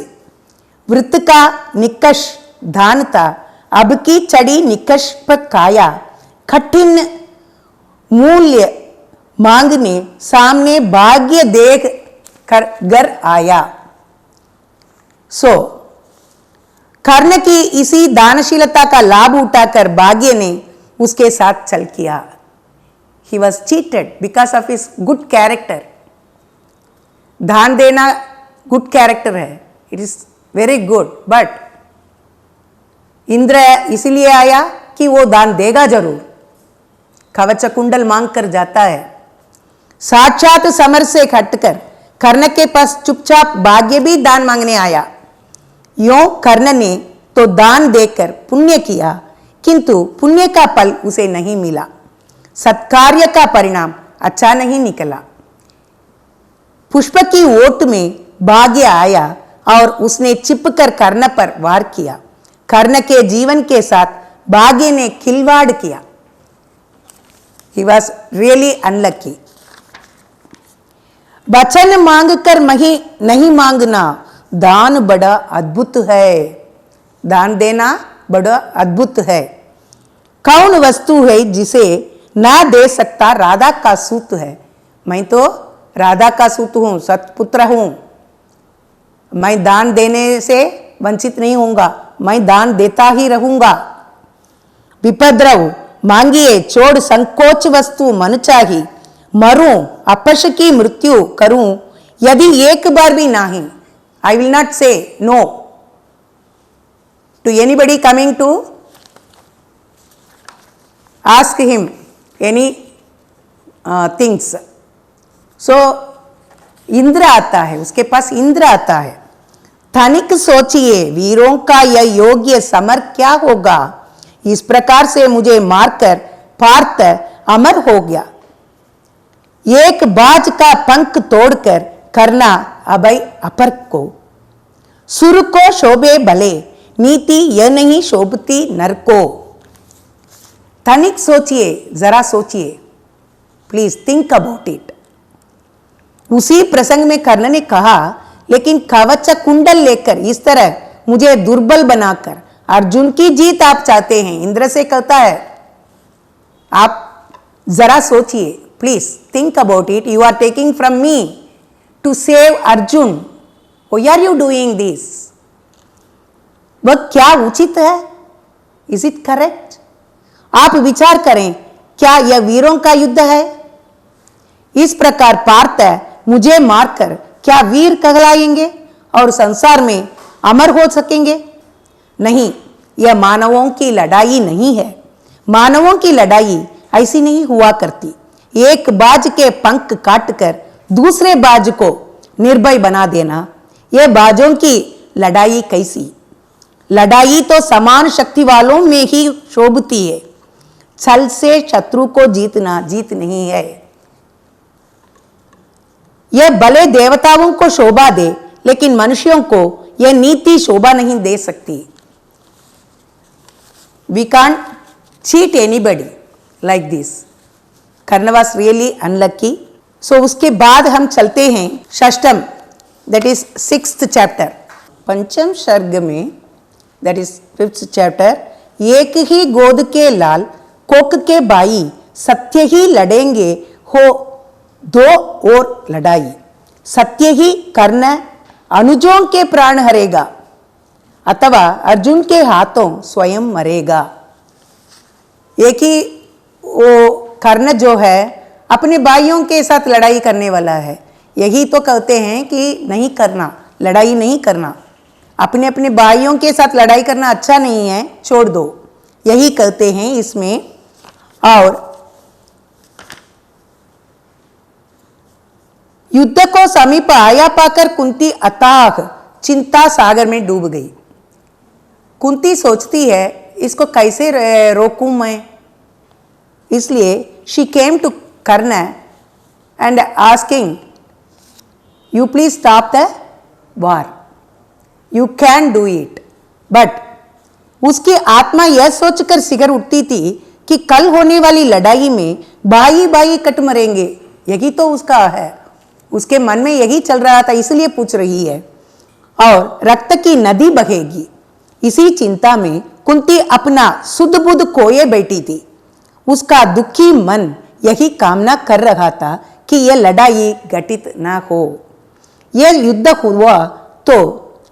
वृत्त का निकष धानता, अब की चढ़ी निकष पर काया, कठिन मूल्य मांगने सामने भाग्य देख कर घर आया। सो कर्ण की इसी दानशीलता का लाभ उठाकर भाग्य ने उसके साथ छल किया। He was cheated because of his good character. दान देना गुड कैरेक्टर है, it is very good, but Indra इसलिए आया कि वो दान देगा जरूर। कवच कुंडल मांग कर जाता है। साक्षात समर से हटकर कर्ण के पास चुपचाप भाग्य भी दान मांगने आया। यों कर्ण ने तो दान देकर पुण्य किया, किंतु पुण्य का फल उसे नहीं मिला। सत्कार्य का परिणाम अच्छा नहीं निकला। पुष्प की ओट में भाग्य आया और उसने चिपकर कर्ण पर वार किया। कर्ण के जीवन के साथ भाग्य ने खिलवाड़ किया। He was really unlucky. वचन मांगकर नहीं मांगना दान बड़ा अद्भुत है। दान देना बड़ा अद्भुत है। कौन वस्तु है जिसे ना दे सकता? राधा का सूत है। मैं तो राधा का सूत हूं, सतपुत्र हूं। मैं दान देने से वंचित नहीं होऊंगा, मैं दान देता ही रहूंगा। विपद्रव मांगिए छोड़ संकोच वस्तु मन चाही, मरूं अपश की मृत्यु करूं यदि एक बार भी नहीं। I will not say no to anybody coming to ask him any things. So Indra आता है, उसके पास इंद्र आता है। तनिक सोचिए वीरों का यह योग्य समर क्या होगा, इस प्रकार से मुझे मारकर पार्थ अमर हो गया। एक बाज का पंख तोड़कर करना अभय अपर को, सुर को शोभे भले नीति यह नहीं शोभती नर को। तनिक सोचिए, जरा सोचिए, प्लीज थिंक अबाउट इट। उसी प्रसंग में कर्ण ने कहा, लेकिन कवच कुंडल लेकर इस तरह मुझे दुर्बल बनाकर अर्जुन की जीत आप चाहते हैं। इंद्र से कहता है, आप जरा सोचिए, please think about it. You are taking from me to save Arjun, why are you doing this? वह क्या उचित है? Is it correct? आप विचार करें, क्या यह वीरों का युद्ध है? इस प्रकार पार्थ मुझे मारकर क्या वीर कहलाएंगे और संसार में अमर हो सकेंगे? नहीं, यह मानवों की लड़ाई नहीं है। मानवों की लड़ाई ऐसी नहीं हुआ करती। एक बाज के पंख काटकर दूसरे बाज को निर्भय बना देना, यह बाजों की लड़ाई कैसी? लड़ाई तो समान शक्ति वालों में ही शोभती है। छल से शत्रु को जीतना जीत नहीं है। यह भले देवताओं को शोभा दे, लेकिन मनुष्यों को यह नीति शोभा नहीं दे सकती। We can't cheat anybody like this. Karna was really unlucky. So उसके बाद हम चलते हैं षष्टम, that is 6th chapter. पंचम सर्ग में, that is 5th chapter, एक ही गोद के लाल कोक के बाई सत्य ही लड़ेंगे हो दो और लड़ाई। सत्य ही कर्ण अनुजों के प्राण हरेगा अथवा अर्जुन के हाथों स्वयं मरेगा। एक ही वो कर्ण जो है अपने भाइयों के साथ लड़ाई करने वाला है। यही तो कहते हैं कि नहीं करना, लड़ाई नहीं करना, अपने अपने भाइयों के साथ लड़ाई करना अच्छा नहीं है, छोड़ दो, यही कहते हैं इसमें। और युद्ध को समीप आया पाकर कुंती अथाह चिंता सागर में डूब गई। कुंती सोचती है, इसको कैसे रोकूं मैं? इसलिए she came to Karna and asking, you please stop the war, you can do it. But उसकी आत्मा यह सोचकर सिगर उठती थी कि कल होने वाली लड़ाई में भाई भाई कट मरेंगे। यही तो उसका है, उसके मन में यही चल रहा था, इसलिए पूछ रही है। और रक्त की नदी बहेगी, इसी चिंता में कुंती अपना सुध बुध खोए बैठी थी। उसका दुखी मन यही कामना कर रहा था कि यह लड़ाई घटित ना हो। यह युद्ध हुआ तो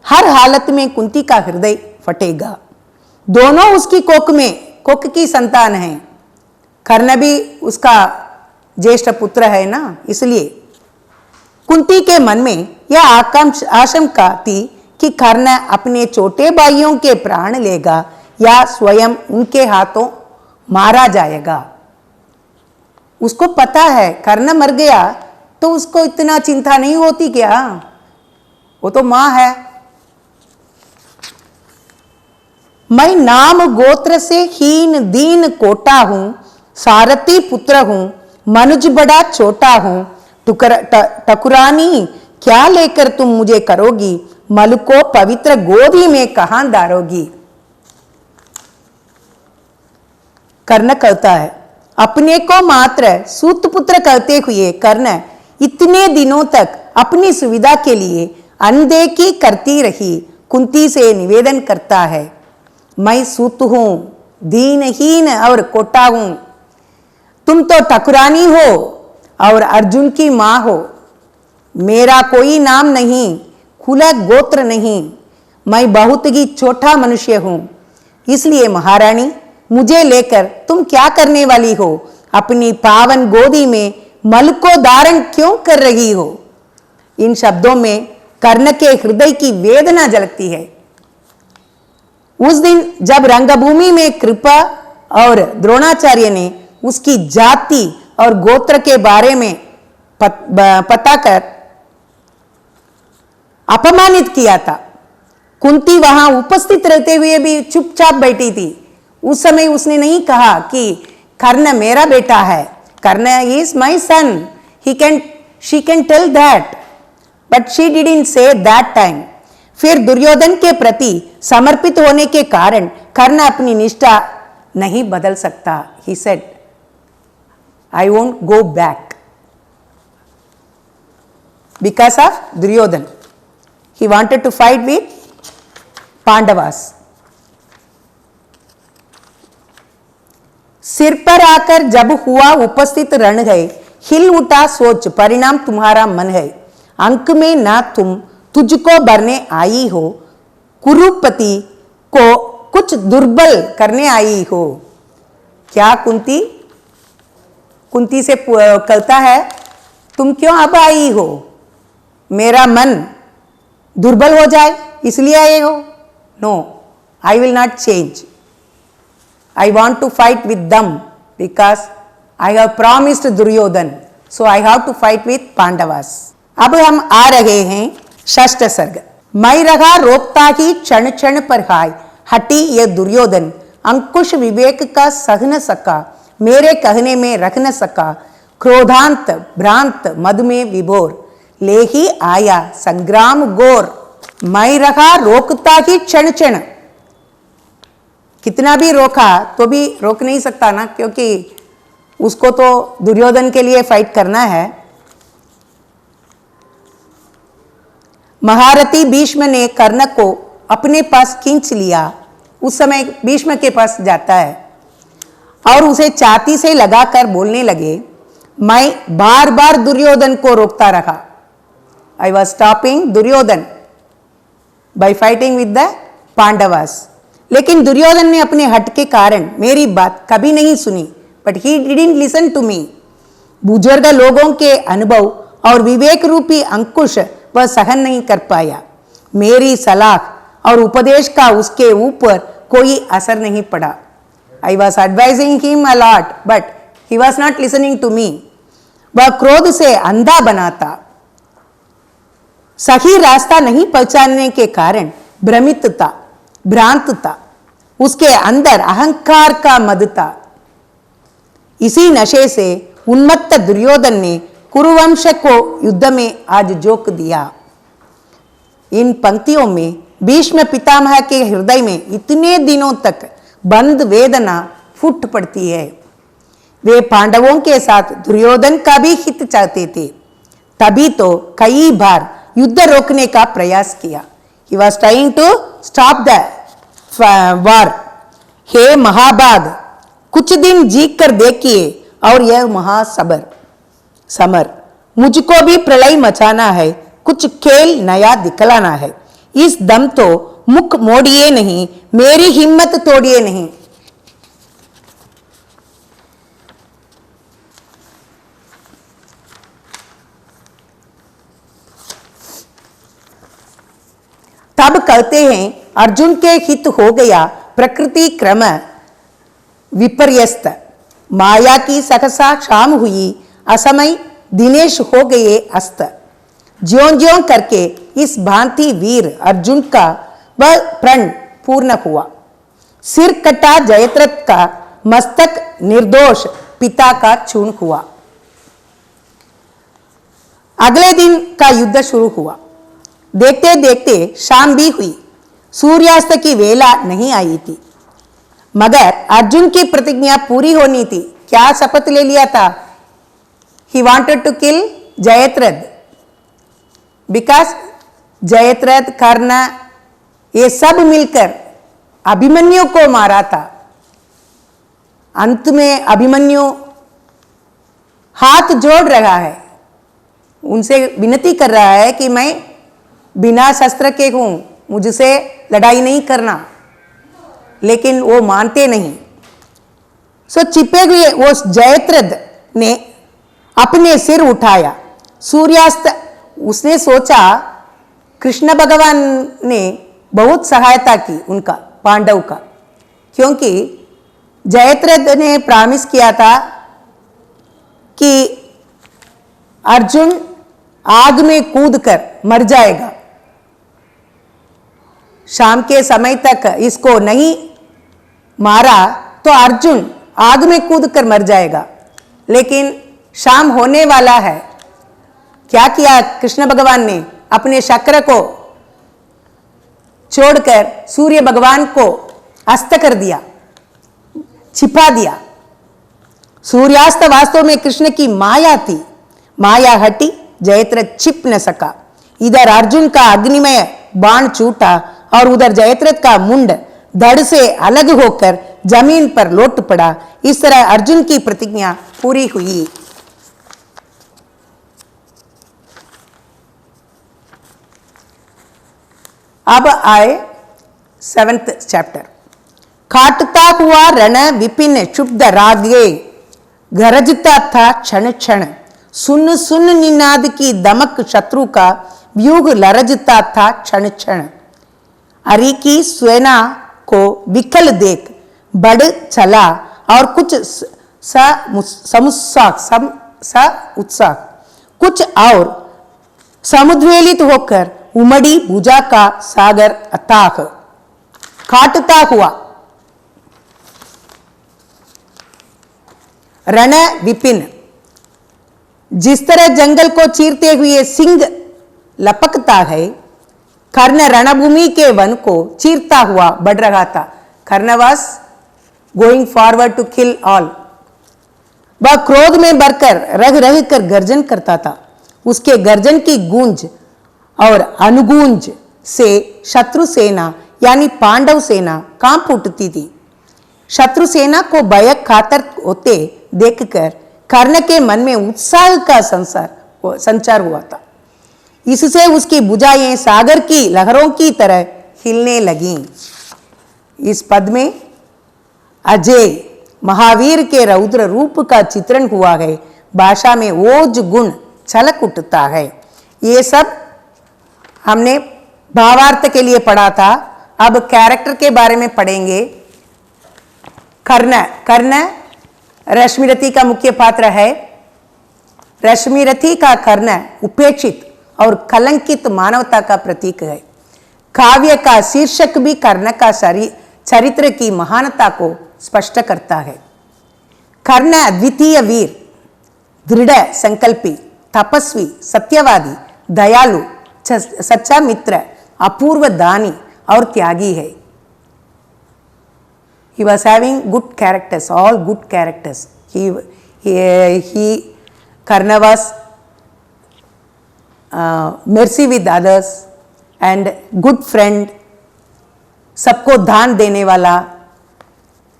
हर हालत में कुंती का हृदय फटेगा। दोनों उसकी कोक की संतान है। कर्ण भी उसका ज्येष्ठ पुत्र है ना, इसलिए कुंती के मन में यह आशंका थी कि कर्ण अपने छोटे भाइयों के प्राण लेगा या स्वयं उनके हाथों मारा जाएगा। उसको पता है कर्ण मर गया तो उसको इतना चिंता नहीं होती क्या, वो तो मां है। मैं नाम गोत्र से हीन दीन कोटा हूं, सारथी पुत्र हूं, मनुज बड़ा छोटा हूं। ठकुरानी क्या लेकर तुम मुझे करोगी, मल को पवित्र गोदी में कहां डारोगी? कर्ण कहता है, अपने को मात्र सूत पुत्र कहते हुए कर्ण इतने दिनों तक अपनी सुविधा के लिए अनदेखी करती रही। कुंती से निवेदन करता है, मैं सूत हूं, दीनहीन और कोटा हूं। तुम तो ठकुरानी हो और अर्जुन की मां हो। मेरा कोई नाम नहीं, कुल गोत्र नहीं, मैं बहुत ही छोटा मनुष्य हूं। इसलिए महारानी, मुझे लेकर तुम क्या करने वाली हो? अपनी पावन गोदी में मल को धारण क्यों कर रही हो? इन शब्दों में कर्ण के हृदय की वेदना झलकती है। उस दिन जब रंगभूमि में कृपा और द्रोणाचार्य ने उसकी जाति और गोत्र के बारे में पता कर अपमानित किया था, कुंती वहां उपस्थित रहते हुए भी चुपचाप बैठी थी। उस समय उसने नहीं कहा कि कर्ण मेरा बेटा है, Karna is my son, she can tell that, but she didn't say that time. फिर दुर्योधन के प्रति समर्पित होने के कारण कर्ण अपनी निष्ठा नहीं बदल सकता। He said, I won't go back because of Duryodhan. He wanted to fight with Pandavas. सिर पर आकर जब हुआ उपस्थित रण गए, हिल उठा सोच, परिणाम तुम्हारा मन है। अंक में ना तुम तुझको भरने आई हो, कुरुपति को कुछ दुर्बल करने आई हो। क्या कुंती कुंती से कहता है, तुम क्यों अब आई हो? मेरा मन दुर्बल हो जाए इसलिए आए हो? No, I will not change. I want to fight with them because I have promised Duryodhan. So I have to fight with Pandavas. अब हम आ रहे हैं षष्ठ सर्ग। मैं रहा रोकता ही क्षण क्षण पर हाय, हटी ये दुर्योधन, अंकुश विवेक का सह न सका, मेरे कहने में रख न सका, क्रोधांत भ्रांत मद में विभोर, ले ही आया संग्राम गोर। मैं रहा रोकता ही क्षण क्षण, कितना भी रोका तो भी रोक नहीं सकता ना, क्योंकि उसको तो दुर्योधन के लिए फाइट करना है। महारथी भीष्म ने कर्ण को अपने पास खींच लिया। उस समय भीष्म के पास जाता है और उसे छाती से लगाकर बोलने लगे, मैं बार बार दुर्योधन को रोकता रहा। I was stopping Duryodhan by fighting with the Pandavas. लेकिन दुर्योधन ने अपने हट के कारण मेरी बात कभी नहीं सुनी। But he didn't listen to me. बुजुर्ग लोगों के अनुभव और विवेक रूपी अंकुश वह सहन नहीं कर पाया। मेरी सलाह और उपदेश का उसके ऊपर कोई असर नहीं पड़ा। I was advising him a lot but he was not listening to me. वह क्रोध से अंधा बनाता, सही रास्ता नहीं पहचानने के कारण भ्रमित था, भ्रांत था, उसके अंदर अहंकार का मद था। इसी नशे से उन्मत्त दुर्योधन ने कुरुवंश को युद्ध में आज जोक दिया। इन पंक्तियों में भीष्म पितामह के हृदय में इतने दिनों तक बंद वेदना फूट पड़ती है। वे पांडवों के साथ दुर्योधन का भी हित चाहते थे, तभी तो कई बार युद्ध रोकने का प्रयास किया। He was trying to stop the war. हे महाभाग, कुछ दिन जी कर देखिए और यह समर, मुझको भी प्रलय मचाना है, कुछ खेल नया दिखलाना है। इस दम तो मुख मोड़िए नहीं, मेरी हिम्मत तोड़िए नहीं। तब कहते हैं, अर्जुन के हित हो गया प्रकृति क्रम विपर्यस्त, माया की सहसा शाम हुई, असमय दिनेश हो गए अस्त। ज्यों ज्यों करके इस भांति वीर अर्जुन का वह प्रण पूर्ण हुआ। सिर कटा जयद्रथ का, मस्तक निर्दोष पिता का चूर्ण हुआ। अगले दिन का युद्ध शुरू हुआ। देखते देखते शाम भी हुई, सूर्यास्त की वेला नहीं आई थी, मगर अर्जुन की प्रतिज्ञा पूरी होनी थी। क्या शपथ ले लिया था? He wanted to kill Jayadratha, because Jayadratha, Karna, ये सब मिलकर अभिमन्यु को मारा था। अंत में अभिमन्यु हाथ जोड़ रहा है, उनसे विनती कर रहा है कि मैं बिना शस्त्र के हूं, मुझसे लड़ाई नहीं करना, लेकिन वो मानते नहीं। सो छिपे हुए वो जयद्रथ ने अपने सिर उठाया। सूर्यास्त उसने सोचा कृष्ण भगवान ने बहुत सहायता की उनका, पांडव का, क्योंकि जयद्रथ ने प्रॉमिस किया था कि अर्जुन आग में कूदकर मर जाएगा, शाम के समय तक इसको नहीं मारा तो अर्जुन आग में कूदकर मर जाएगा। लेकिन शाम होने वाला है, क्या किया कृष्ण भगवान ने, अपने चक्र को छोड़कर सूर्य भगवान को अस्त कर दिया, छिपा दिया। सूर्यास्त वास्तव में कृष्ण की माया थी, माया हटी, जयद्रथ छिप न सका। इधर अर्जुन का अग्निमय बाण छूटा और उधर जयद्रथ का मुंड धड़ से अलग होकर जमीन पर लौट पड़ा। इस तरह अर्जुन की प्रतिज्ञा पूरी हुई। अब आए 7th चैप्टर। काटता हुआ रण विपिन क्षुब्ध रागे गरजता था क्षण क्षण, सुन सुन निनाद की दमक शत्रु का व्यूह लरजता था क्षण क्षण। अरि की सेना को विकल देख बढ़ चला और कुछ उत्साह कुछ और समुद्वेलित होकर उमड़ी भुजा का सागर अथाह। काटता हुआ रण विपिन, जिस तरह जंगल को चीरते हुए सिंह लपकता है, कर्ण रणभूमि के वन को चीरता हुआ बढ़ रहा था। Karna was going forward to kill all. वह क्रोध में भरकर रग रग कर गर्जन करता था। उसके गर्जन की गूंज और अनुगूंज से शत्रु सेना यानी पांडव सेना कांप उठती थी। शत्रु सेना को भय खातर होते देखकर कर्ण के मन में उत्साह का संचार हुआ था। इससे उसकी भुजाएं सागर की लहरों की तरह हिलने लगीं। इस पद में अजय महावीर के रौद्र रूप का चित्रण हुआ है। भाषा में ओज गुण छलक उठता है। ये सब हमने भावार्थ के लिए पढ़ा था। अब कैरेक्टर के बारे में पढ़ेंगे। कर्ण रश्मिरथी का मुख्य पात्र है। रश्मिरथी का कर्ण उपेक्षित और कलंकित मानवता का प्रतीक है। काव्य का शीर्षक भी कर्ण का चरित्र की महानता को स्पष्ट करता है। कर्ण अद्वितीय वीर, दृढ़ संकल्पी, तपस्वी, सत्यवादी, दयालु, सच्चा मित्र, अपूर्व दानी और त्यागी है। He was having good characters, all good characters. Karna was mercy with others and good friend, सबको दान देने वाला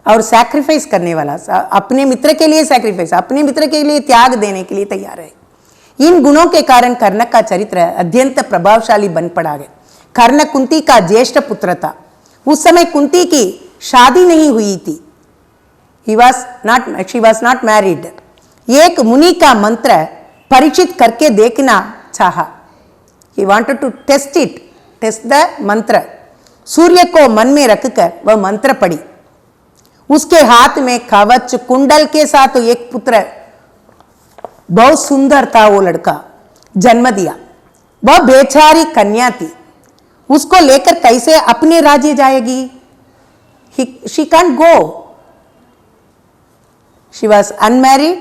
और सैक्रिफाइस करने वाला, अपने मित्र के लिए सैक्रिफाइस, अपने मित्र के लिए त्याग देने के लिए तैयार है। इन गुणों के कारण कर्ण का चरित्र अत्यंत प्रभावशाली बन पड़ा है। कर्ण कुंती का ज्येष्ठ पुत्र था। उस समय कुंती की शादी नहीं हुई थी। She was not married. एक मुनि का मंत्र परीक्षित करके देखना चाहा। He wanted to test it, test the मंत्र। सूर्य को मन में रखकर वह मंत्र पढ़ी। उसके हाथ में कवच कुंडल के साथ एक पुत्र, बहुत सुंदर था वो लड़का, जन्म दिया। वह बेचारी कन्या थी। उसको लेकर कैसे अपने राज्य जाएगी? She can't go. She was unmarried,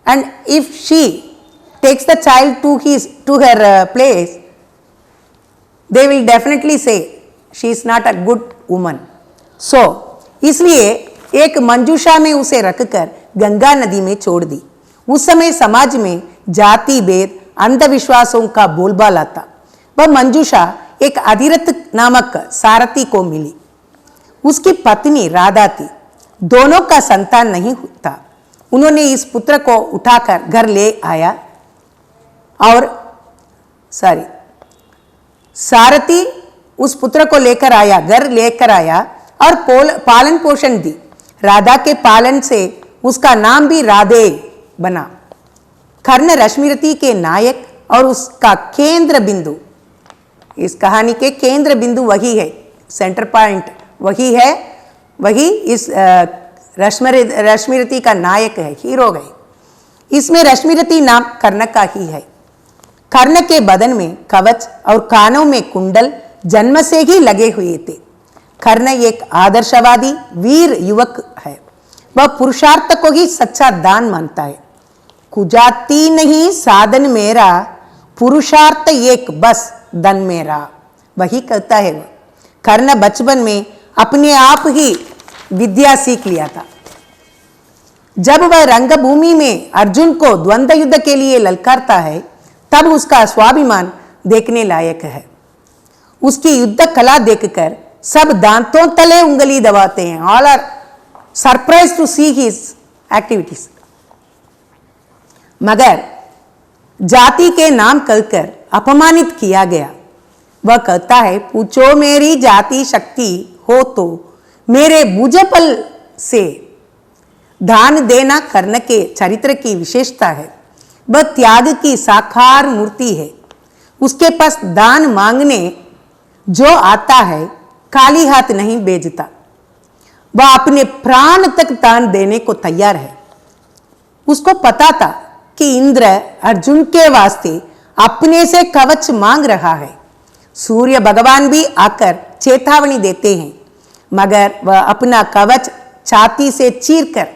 and if she takes the child to her place, they will definitely say she is not a good woman. So इसलिए एक मंजूषा में उसे रखकर गंगा नदी में छोड़ दी। उस समय समाज में जाति भेद, अंधविश्वासों का बोलबाला था। वह मंजूषा एक अधिरथ नामक सारथी को मिली। उसकी पत्नी राधा थी। दोनों का संतान नहीं था। उन्होंने इस पुत्र को उठाकर घर ले आया और सारथी उस पुत्र को लेकर आया, घर लेकर आया और पालन पोषण दी। राधा के पालन से उसका नाम भी राधे बना। कर्ण रश्मिरथी के नायक और उसका केंद्र बिंदु, इस कहानी के केंद्र बिंदु वही है, सेंटर पॉइंट वही है, वही इस रश्मिरथी का नायक है, हीरो है। इसमें रश्मिरथी नाम कर्ण का ही है। कर्ण के बदन में कवच और कानों में कुंडल जन्म से ही लगे हुए थे। कर्ण एक आदर्शवादी वीर युवक है। वह पुरुषार्थ को ही सच्चा दान मानता है। कुजाती नहीं साधन मेरा, पुरुषार्थ एक बस धन मेरा, वही कहता है वह। कर्ण बचपन में अपने आप ही विद्या सीख लिया था। जब वह रंगभूमि में अर्जुन को द्वंद्व युद्ध के लिए ललकारता है, तब उसका स्वाभिमान देखने लायक है। उसकी युद्ध कला देखकर सब दांतों तले उंगली दबाते हैं। All are surprise to see his activities. मगर जाति के नाम कहकर अपमानित किया गया। वह कहता है, पूछो मेरी जाति शक्ति हो तो मेरे भुजबल से दान देना कर्ण के चरित्र की विशेषता है। वह त्याग की साकार मूर्ति है। उसके पास दान मांगने जो आता है खाली हाथ नहीं भेजता। वह अपने प्राण तक दान देने को तैयार है। उसको पता था कि इंद्र अर्जुन के वास्ते अपने से कवच मांग रहा है। सूर्य भगवान भी आकर चेतावनी देते हैं, मगर वह अपना कवच छाती से चीरकर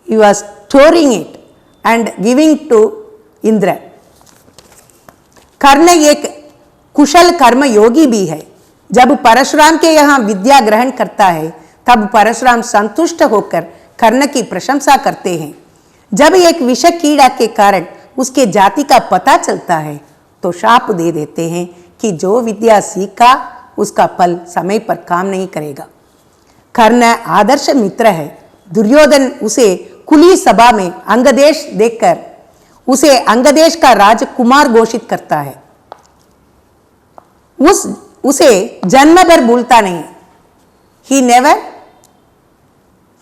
he was storing it and giving to Indra. कर्ण एक कुशल कर्म योगी भी है। जब परशुराम के यहाँ विद्या ग्रहण करता है, तब परशुराम संतुष्ट होकर कर्ण की प्रशंसा करते हैं। जब एक विष कीड़ा के कारण उसके जाति का पता चलता है, तो शाप दे देते हैं कि जो विद्या सीखा उसका फल समय पर काम नहीं करेगा। कर्ण आदर्श मित्र है। दुर्योधन उसे कुली सभा में अंगदेश देखकर उसे अंगदेश का राजकुमार घोषित करता है। उसे जन्म भर भूलता नहीं। He never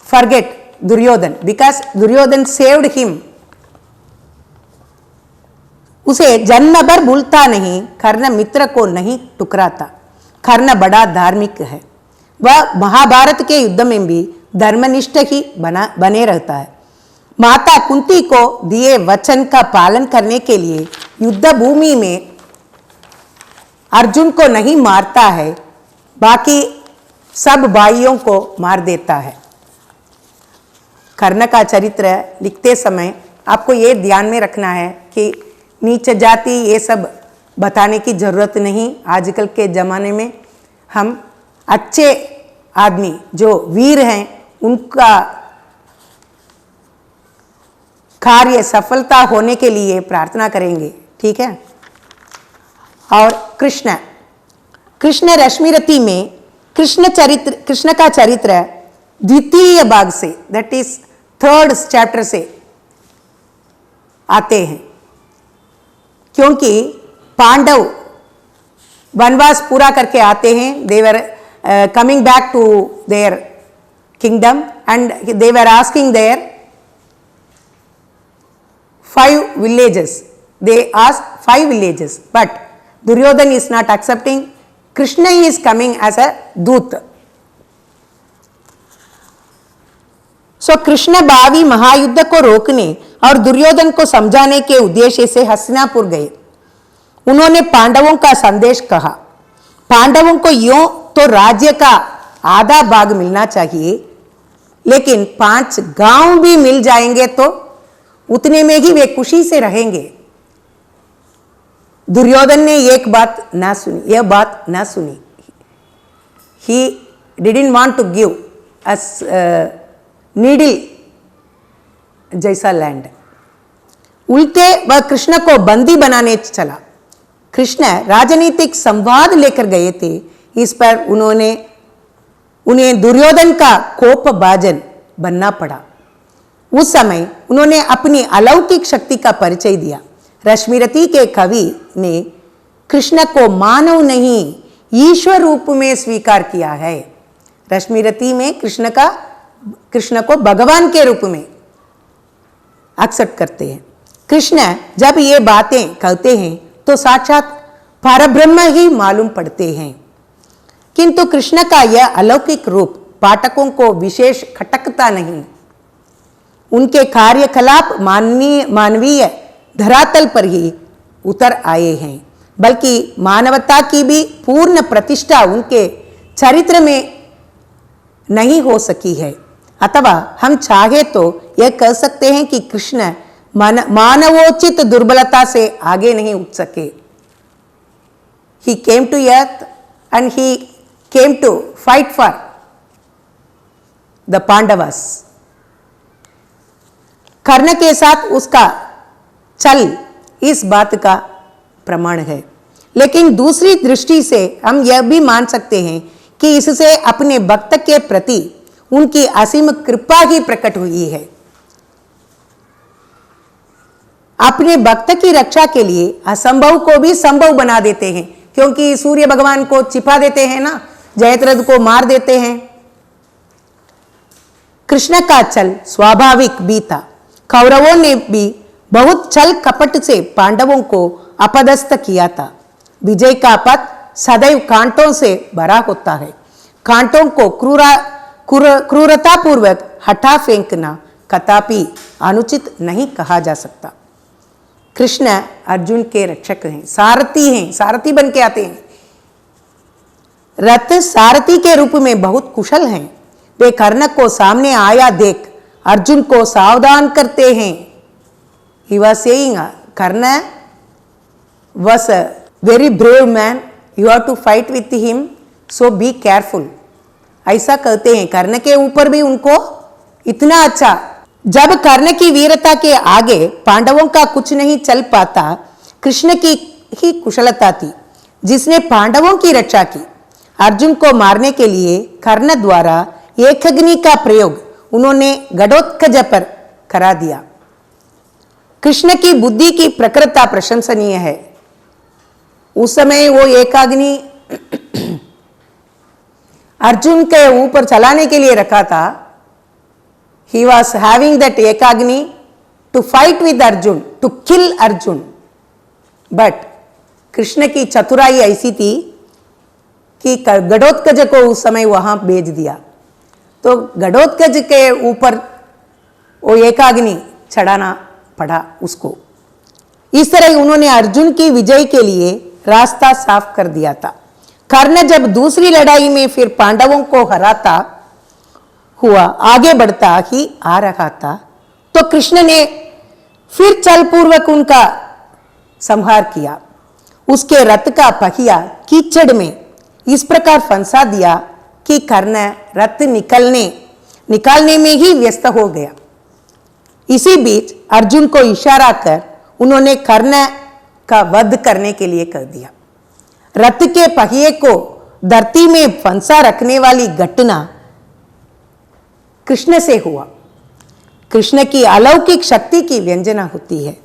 forget Duryodhan because Duryodhan saved him. उसे जन्म भर भूलता नहीं। कर्ण मित्र को नहीं टुकराता। कर्ण बड़ा धार्मिक है। वह महाभारत के युद्ध में भी धर्मनिष्ठ ही बने रहता है। माता कुंती को दिए वचन का पालन करने के लिए युद्ध भूमि में अर्जुन को नहीं मारता है, बाकी सब भाइयों को मार देता है। कर्ण का चरित्र लिखते समय आपको ये ध्यान में रखना है कि नीच जाति ये सब बताने की जरूरत नहीं। आजकल के ज़माने में हम अच्छे आदमी जो वीर हैं उनका कार्य सफलता होने के लिए प्रार्थना करेंगे, ठीक है। और कृष्ण रश्मिरथी में कृष्ण का चरित्र द्वितीय भाग से, दैट इज 3rd चैप्टर से आते हैं, क्योंकि पांडव वनवास पूरा करके आते हैं। They were coming back to their kingdom and they were asking their 5 villages. They asked 5 villages, but Duryodhan is not accepting. Krishna is coming as a दूत. So कृष्ण भावी महायुद्ध को रोकने और दुर्योधन को समझाने के उद्देश्य से हस्तिनापुर गए। उन्होंने पांडवों का संदेश कहा। पांडवों को यूं तो राज्य का आधा भाग मिलना चाहिए, लेकिन 5 गांव भी मिल जाएंगे तो उतने में ही वे खुशी से रहेंगे। दुर्योधन ने यह बात ना सुनी। He didn't want to give us needle जैसा लैंड। उल्टे वह कृष्ण को बंदी बनाने चला। कृष्ण राजनीतिक संवाद लेकर गए थे। इस पर उन्हें दुर्योधन का कोप भाजन बनना पड़ा। उस समय उन्होंने अपनी अलौकिक शक्ति का परिचय दिया। रश्मिरथी के कवि ने कृष्ण को मानव नहीं ईश्वर रूप में स्वीकार किया है। रश्मिरति में कृष्ण को भगवान के रूप में एक्सेप्ट करते हैं। कृष्ण जब ये बातें कहते हैं तो साक्षात परब्रह्म ही मालूम पड़ते हैं, किंतु कृष्ण का यह अलौकिक रूप पाठकों को विशेष खटकता नहीं। उनके कार्यकलाप मानवीय धरातल पर ही उतर आए हैं, बल्कि मानवता की भी पूर्ण प्रतिष्ठा उनके चरित्र में नहीं हो सकी है। अथवा हम चाहे तो यह कह सकते हैं कि कृष्ण मानवोचित दुर्बलता से आगे नहीं उठ सके। He came to earth and he came to fight for the Pandavas. कर्ण के साथ उसका चल इस बात का प्रमाण है, लेकिन दूसरी दृष्टि से हम यह भी मान सकते हैं कि इससे अपने भक्त के प्रति उनकी असीम कृपा ही प्रकट हुई है। अपने भक्त की रक्षा के लिए असंभव को भी संभव बना देते हैं, क्योंकि सूर्य भगवान को छिपा देते हैं ना, जयद्रथ को मार देते हैं। कृष्ण का चल स्वाभाविक भी था। कौरवों ने भी बहुत छल कपट से पांडवों को अपदस्थ किया था। विजय का पथ सदैव कांटों से भरा होता है। कांटों को क्रूरतापूर्वक हटा फेंकना कदापि अनुचित नहीं कहा जा सकता। कृष्ण अर्जुन के रक्षक हैं, सारथी बन के आते हैं। रथ सारथी के रूप में बहुत कुशल हैं। वे कर्ण को सामने आया देख अर्जुन को सावधान करते हैं। He was saying, Karna was a very brave man. You have to fight with him, so be careful. ऐसा कहते हैं। कर्ण के ऊपर भी उनको इतना अच्छा, जब कर्ण की वीरता के आगे पांडवों का कुछ नहीं चल पाता, कृष्ण की ही कुशलता थी जिसने पांडवों की रक्षा की। अर्जुन को मारने के लिए कर्ण द्वारा एकअग्नि का प्रयोग उन्होंने घटोत्कच पर करा दिया। कृष्ण की बुद्धि की प्रखरता प्रशंसनीय है। उस समय वो एकाग्नि अर्जुन के ऊपर चलाने के लिए रखा था। He was having that ekagni to fight with Arjun, to kill Arjun. But Krishna की चतुराई ऐसी थी कि घटोत्कच को उस समय वहां भेज दिया, तो घटोत्कच के ऊपर वो एकाग्नि चढ़ाना पड़ा उसको। इस तरह उन्होंने अर्जुन की विजय के लिए रास्ता साफ कर दिया था। कर्ण जब दूसरी लड़ाई में फिर पांडवों को हराता हुआ आगे बढ़ता ही आ रहा था, तो कृष्ण ने फिर चलपूर्वक उनका संहार किया। उसके रथ का पहिया कीचड़ में इस प्रकार फंसा दिया कि कर्ण रथ निकालने में ही व्यस्त हो गया। इसी बीच अर्जुन को इशारा कर उन्होंने कर्ण का वध करने के लिए कह दिया। रथ के पहिए को धरती में फंसा रखने वाली घटना कृष्ण से हुआ। कृष्ण की अलौकिक शक्ति की व्यंजना होती है।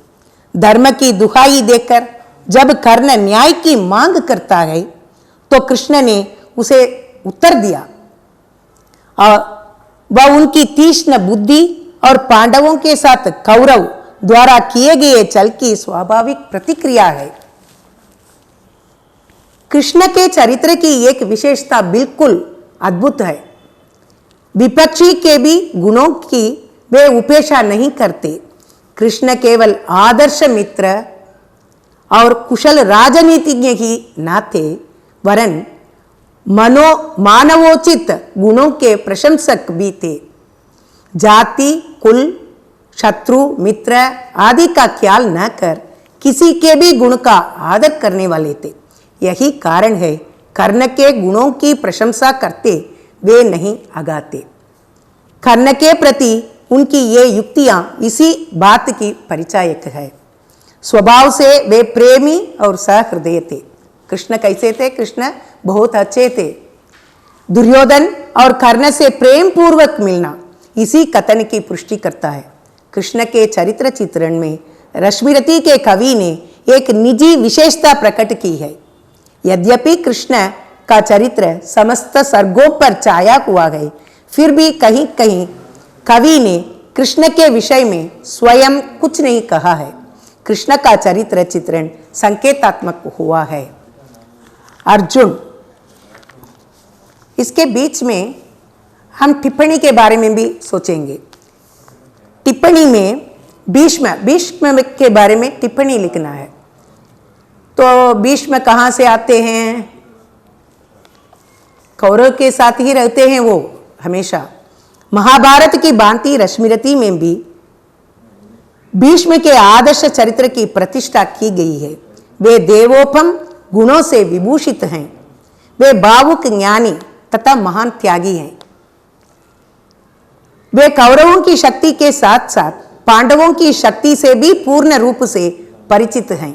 धर्म की दुहाई देकर जब कर्ण न्याय की मांग करता है तो कृष्ण ने उसे उत्तर दिया, और वह उनकी तीक्ष्ण बुद्धि और पांडवों के साथ कौरव द्वारा किए गए छल की स्वाभाविक प्रतिक्रिया है। कृष्ण के चरित्र की एक विशेषता बिल्कुल अद्भुत है। विपक्षी के भी गुणों की वे उपेक्षा नहीं करते। कृष्ण केवल आदर्श मित्र और कुशल राजनीतिज्ञ ही न थे, वरन मानवोचित गुणों के प्रशंसक भी थे। जाति, कुल, शत्रु, मित्र आदि का ख्याल न कर किसी के भी गुण का आदर करने वाले थे। यही कारण है कर्ण के गुणों की प्रशंसा करते वे नहीं आगाते। कर्ण के प्रति उनकी ये युक्तियां इसी बात की परिचायक है। स्वभाव से वे प्रेमी और सहृदय थे। कृष्ण कैसे थे? कृष्ण बहुत अच्छे थे। दुर्योधन और कर्ण से प्रेम पूर्वक मिलना इसी कथन की पुष्टि करता है। कृष्ण के चरित्र चित्रण में रश्मिरति के कवि ने एक निजी विशेषता प्रकट की है। यद्यपि कृष्ण का चरित्र समस्त सर्गों पर छाया हुआ है, फिर भी कहीं कहीं कवि ने कृष्ण के विषय में स्वयं कुछ नहीं कहा है। कृष्ण का चरित्र चित्रण संकेतात्मक हुआ है। अर्जुन, इसके बीच में हम टिप्पणी के बारे में भी सोचेंगे। टिप्पणी में भीष्म के बारे में टिप्पणी लिखना है, तो भीष्म कहाँ से आते हैं? कौरव के साथ ही रहते हैं वो हमेशा। महाभारत की भांति रश्मिरथी में भी भीष्म के आदर्श चरित्र की प्रतिष्ठा की गई है। वे देवोपम गुणों से विभूषित हैं। वे भावुक ज्ञानी तथा महान त्यागी हैं। वे कौरवों की शक्ति के साथ साथ पांडवों की शक्ति से भी पूर्ण रूप से परिचित हैं।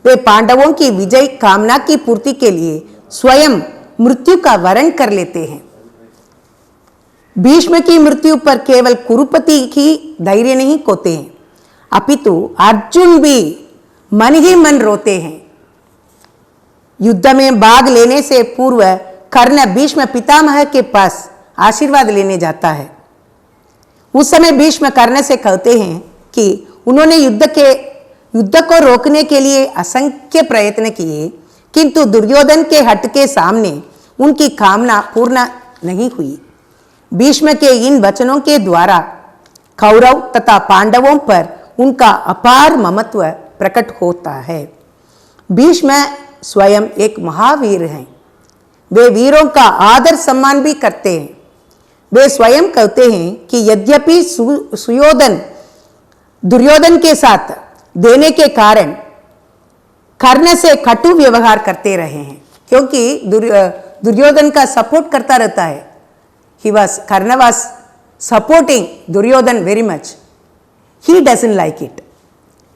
वे पांडवों की विजय कामना की पूर्ति के लिए स्वयं मृत्यु का वरण कर लेते हैं। भीष्म की मृत्यु पर केवल कुरुपति ही धैर्य नहीं खोते हैं, अपितु अर्जुन भी मन ही मन रोते हैं। युद्ध में भाग लेने से पूर्व कर्ण भीष्म पितामह के पास आशीर्वाद लेने जाता है। उस समय भीष्म कर्ण से कहते हैं कि उन्होंने युद्ध को रोकने के लिए असंख्य प्रयत्न किए, किंतु दुर्योधन के हट के सामने उनकी कामना पूर्ण नहीं हुई। भीष्म के इन वचनों के द्वारा कौरव तथा पांडवों पर उनका अपार ममत्व प्रकट होता है। भीष्म स्वयं एक महावीर हैं। वे वीरों का आदर सम्मान भी करते हैं। वे स्वयं कहते हैं कि यद्यपि सुयोधन दुर्योधन के साथ देने के कारण कर्ण से कटु व्यवहार करते रहे हैं, क्योंकि दुर्योधन का सपोर्ट करता रहता है। Karna was supporting Duryodhan very much. He doesn't like it.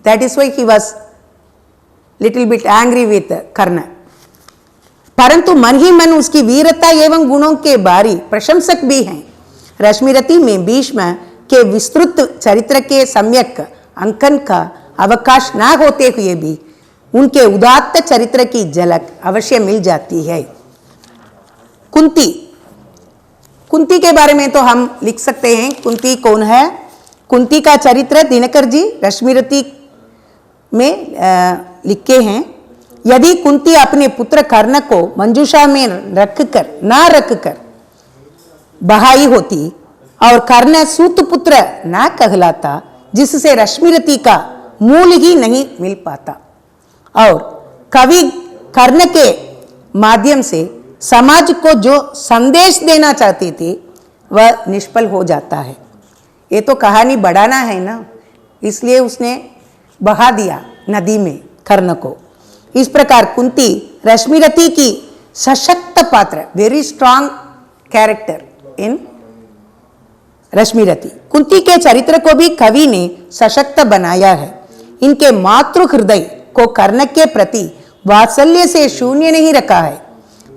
That is why he was little bit angry with Karna. परंतु मन ही मन उसकी वीरता एवं गुणों के भारी प्रशंसक भी हैं। रश्मिरथी में भीष्म के विस्तृत चरित्र के सम्यक अंकन का अवकाश न होते हुए भी उनके उदात्त चरित्र की झलक अवश्य मिल जाती है। कुंती के बारे में तो हम लिख सकते हैं। कुंती कौन है? कुंती का चरित्र दिनकर जी रश्मिरथी में लिखे हैं। यदि कुंती अपने पुत्र कर्ण को मंजूषा में रखकर बहाई होती और कर्ण सूत पुत्र न कहलाता, जिससे रश्मिरथी का मूल ही नहीं मिल पाता और कवि कर्ण के माध्यम से समाज को जो संदेश देना चाहते थे वह निष्फल हो जाता है। ये तो कहानी बढ़ाना है ना, इसलिए उसने बहा दिया नदी में कर्ण को। इस प्रकार कुंती रश्मिरथी की सशक्त पात्र, very strong character in Rashmirathi. Kunti के चरित्र को भी कवि ने सशक्त बनाया है। इनके मातृ हृदय को कर्ण के प्रति वात्सल्य से शून्य नहीं रखा है।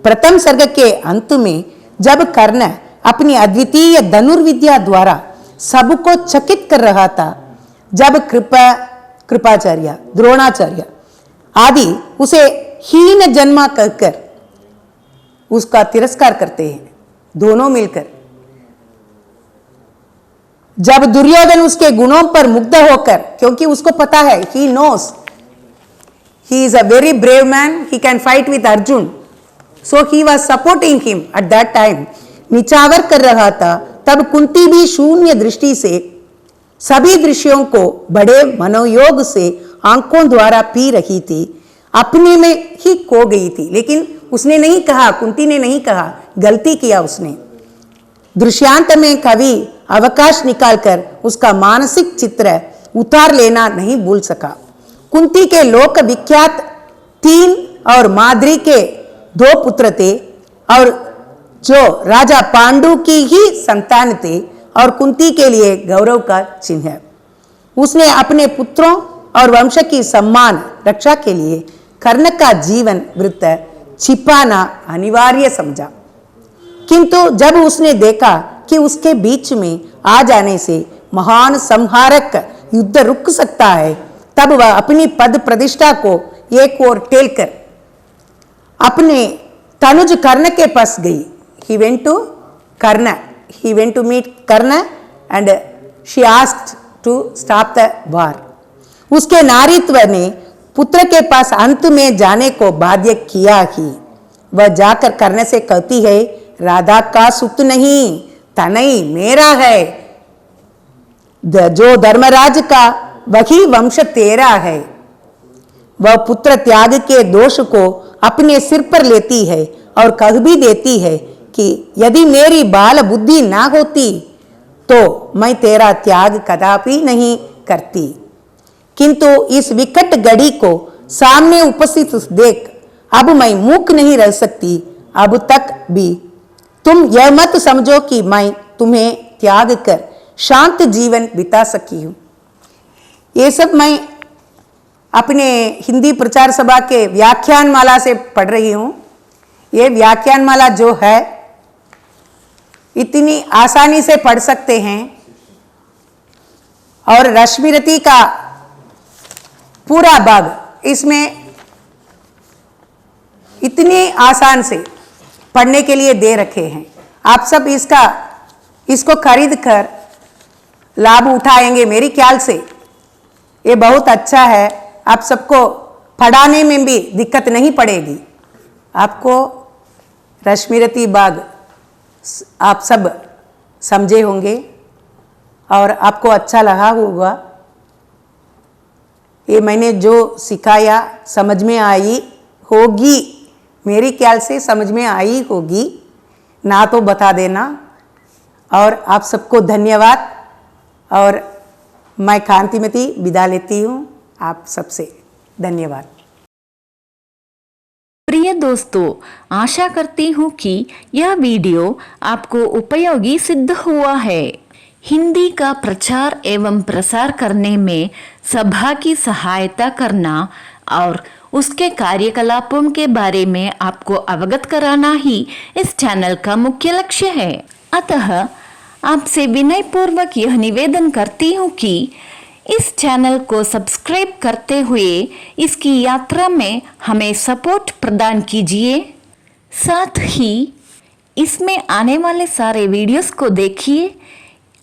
प्रथम सर्ग के अंत में जब कर्ण अपनी अद्वितीय धनुर्विद्या द्वारा सबको चकित कर रहा था, जब कृपाचार्य द्रोणाचार्य आदि उसे हीन जन्मा कहकर उसका तिरस्कार करते हैं दोनों मिलकर, जब दुर्योधन उसके गुणों पर मुग्ध होकर, क्योंकि उसको पता है, he knows he is a very brave man, he can fight with Arjun, so he was supporting him at that time, निचावर कर रहा था, तब कुंती भी शून्य दृष्टि से सभी दृश्यों को बड़े मनोयोग से आंखों द्वारा पी रही थी, अपने में ही खो गई थी। लेकिन उसने नहीं कहा, कुंती ने नहीं कहा, गलती किया उसने। दृश्यांत में कवि अवकाश निकालकर उसका मानसिक चित्र उतार लेना नहीं भूल सका। कुंती के लोक विख्यात 3 और माद्री के 2 पुत्र थे और जो राजा पांडु की ही संतान थे और कुंती के लिए गौरव का चिन्ह है। उसने अपने पुत्रों और वंश की सम्मान रक्षा के लिए कर्ण का जीवन वृत्त छिपाना अनिवार्य समझा, किंतु जब उसने देखा कि उसके बीच में आ जाने से महान संहारक युद्ध रुक सकता है, तब वह अपनी पद प्रतिष्ठा को एक ओर टेलकर अपने तनुज कर्ण के पास गई। He went to Karna. He went to meet Karna and she asked to stop the war. उसके नारीत्व ने पुत्र के पास अंत में जाने को बाध्य किया ही। वह जाकर कर्ण से कहती है, राधा का सुत नहीं, तनय मेरा है, जो धर्मराज का वही वंश तेरा है। वह पुत्र त्याग के दोष को अपने सिर पर लेती है और कह भी देती है कि यदि मेरी बाल बुद्धि ना होती तो मैं तेरा त्याग कदापि नहीं करती। किंतु इस विकट घड़ी को सामने उपस्थित देख अब मैं मूक नहीं रह सकती। अब तक भी तुम यह मत समझो कि मैं तुम्हें त्याग कर शांत जीवन बिता सकी हूं। ये सब मैं अपने हिंदी प्रचार सभा के व्याख्यान माला से पढ़ रही हूं। ये व्याख्यान माला जो है इतनी आसानी से पढ़ सकते हैं और रश्मिरति का पूरा भाग इसमें इतनी आसान से पढ़ने के लिए दे रखे हैं। आप सब इसको खरीद कर लाभ उठाएंगे मेरी ख्याल से। ये बहुत अच्छा है, आप सबको पढ़ाने में भी दिक्कत नहीं पड़ेगी। आपको रश्मिरति बाग आप सब समझे होंगे और आपको अच्छा लगा होगा। ये मैंने जो सिखाया समझ में आई होगी, मेरी ख्याल से समझ में आई होगी, ना तो बता देना। और आप सबको धन्यवाद और मैं कांतिमती विदा लेती हूँ आप सबसे। धन्यवाद। प्रिय दोस्तों, आशा करती हूँ कि यह वीडियो आपको उपयोगी सिद्ध हुआ है। हिंदी का प्रचार एवं प्रसार करने में सभा की सहायता करना और उसके कार्यकलापों के बारे में आपको अवगत कराना ही इस चैनल का मुख्य लक्ष्य है। अतः आपसे विनय पूर्वक यह निवेदन करती हूँ कि इस चैनल को सब्सक्राइब करते हुए इसकी यात्रा में हमें सपोर्ट प्रदान कीजिए। साथ ही इसमें आने वाले सारे वीडियोस को देखिए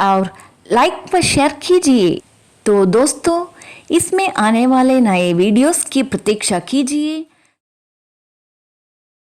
और लाइक व शेयर कीजिए। तो दोस्तों, इसमें आने वाले नए वीडियोस की प्रतीक्षा कीजिए।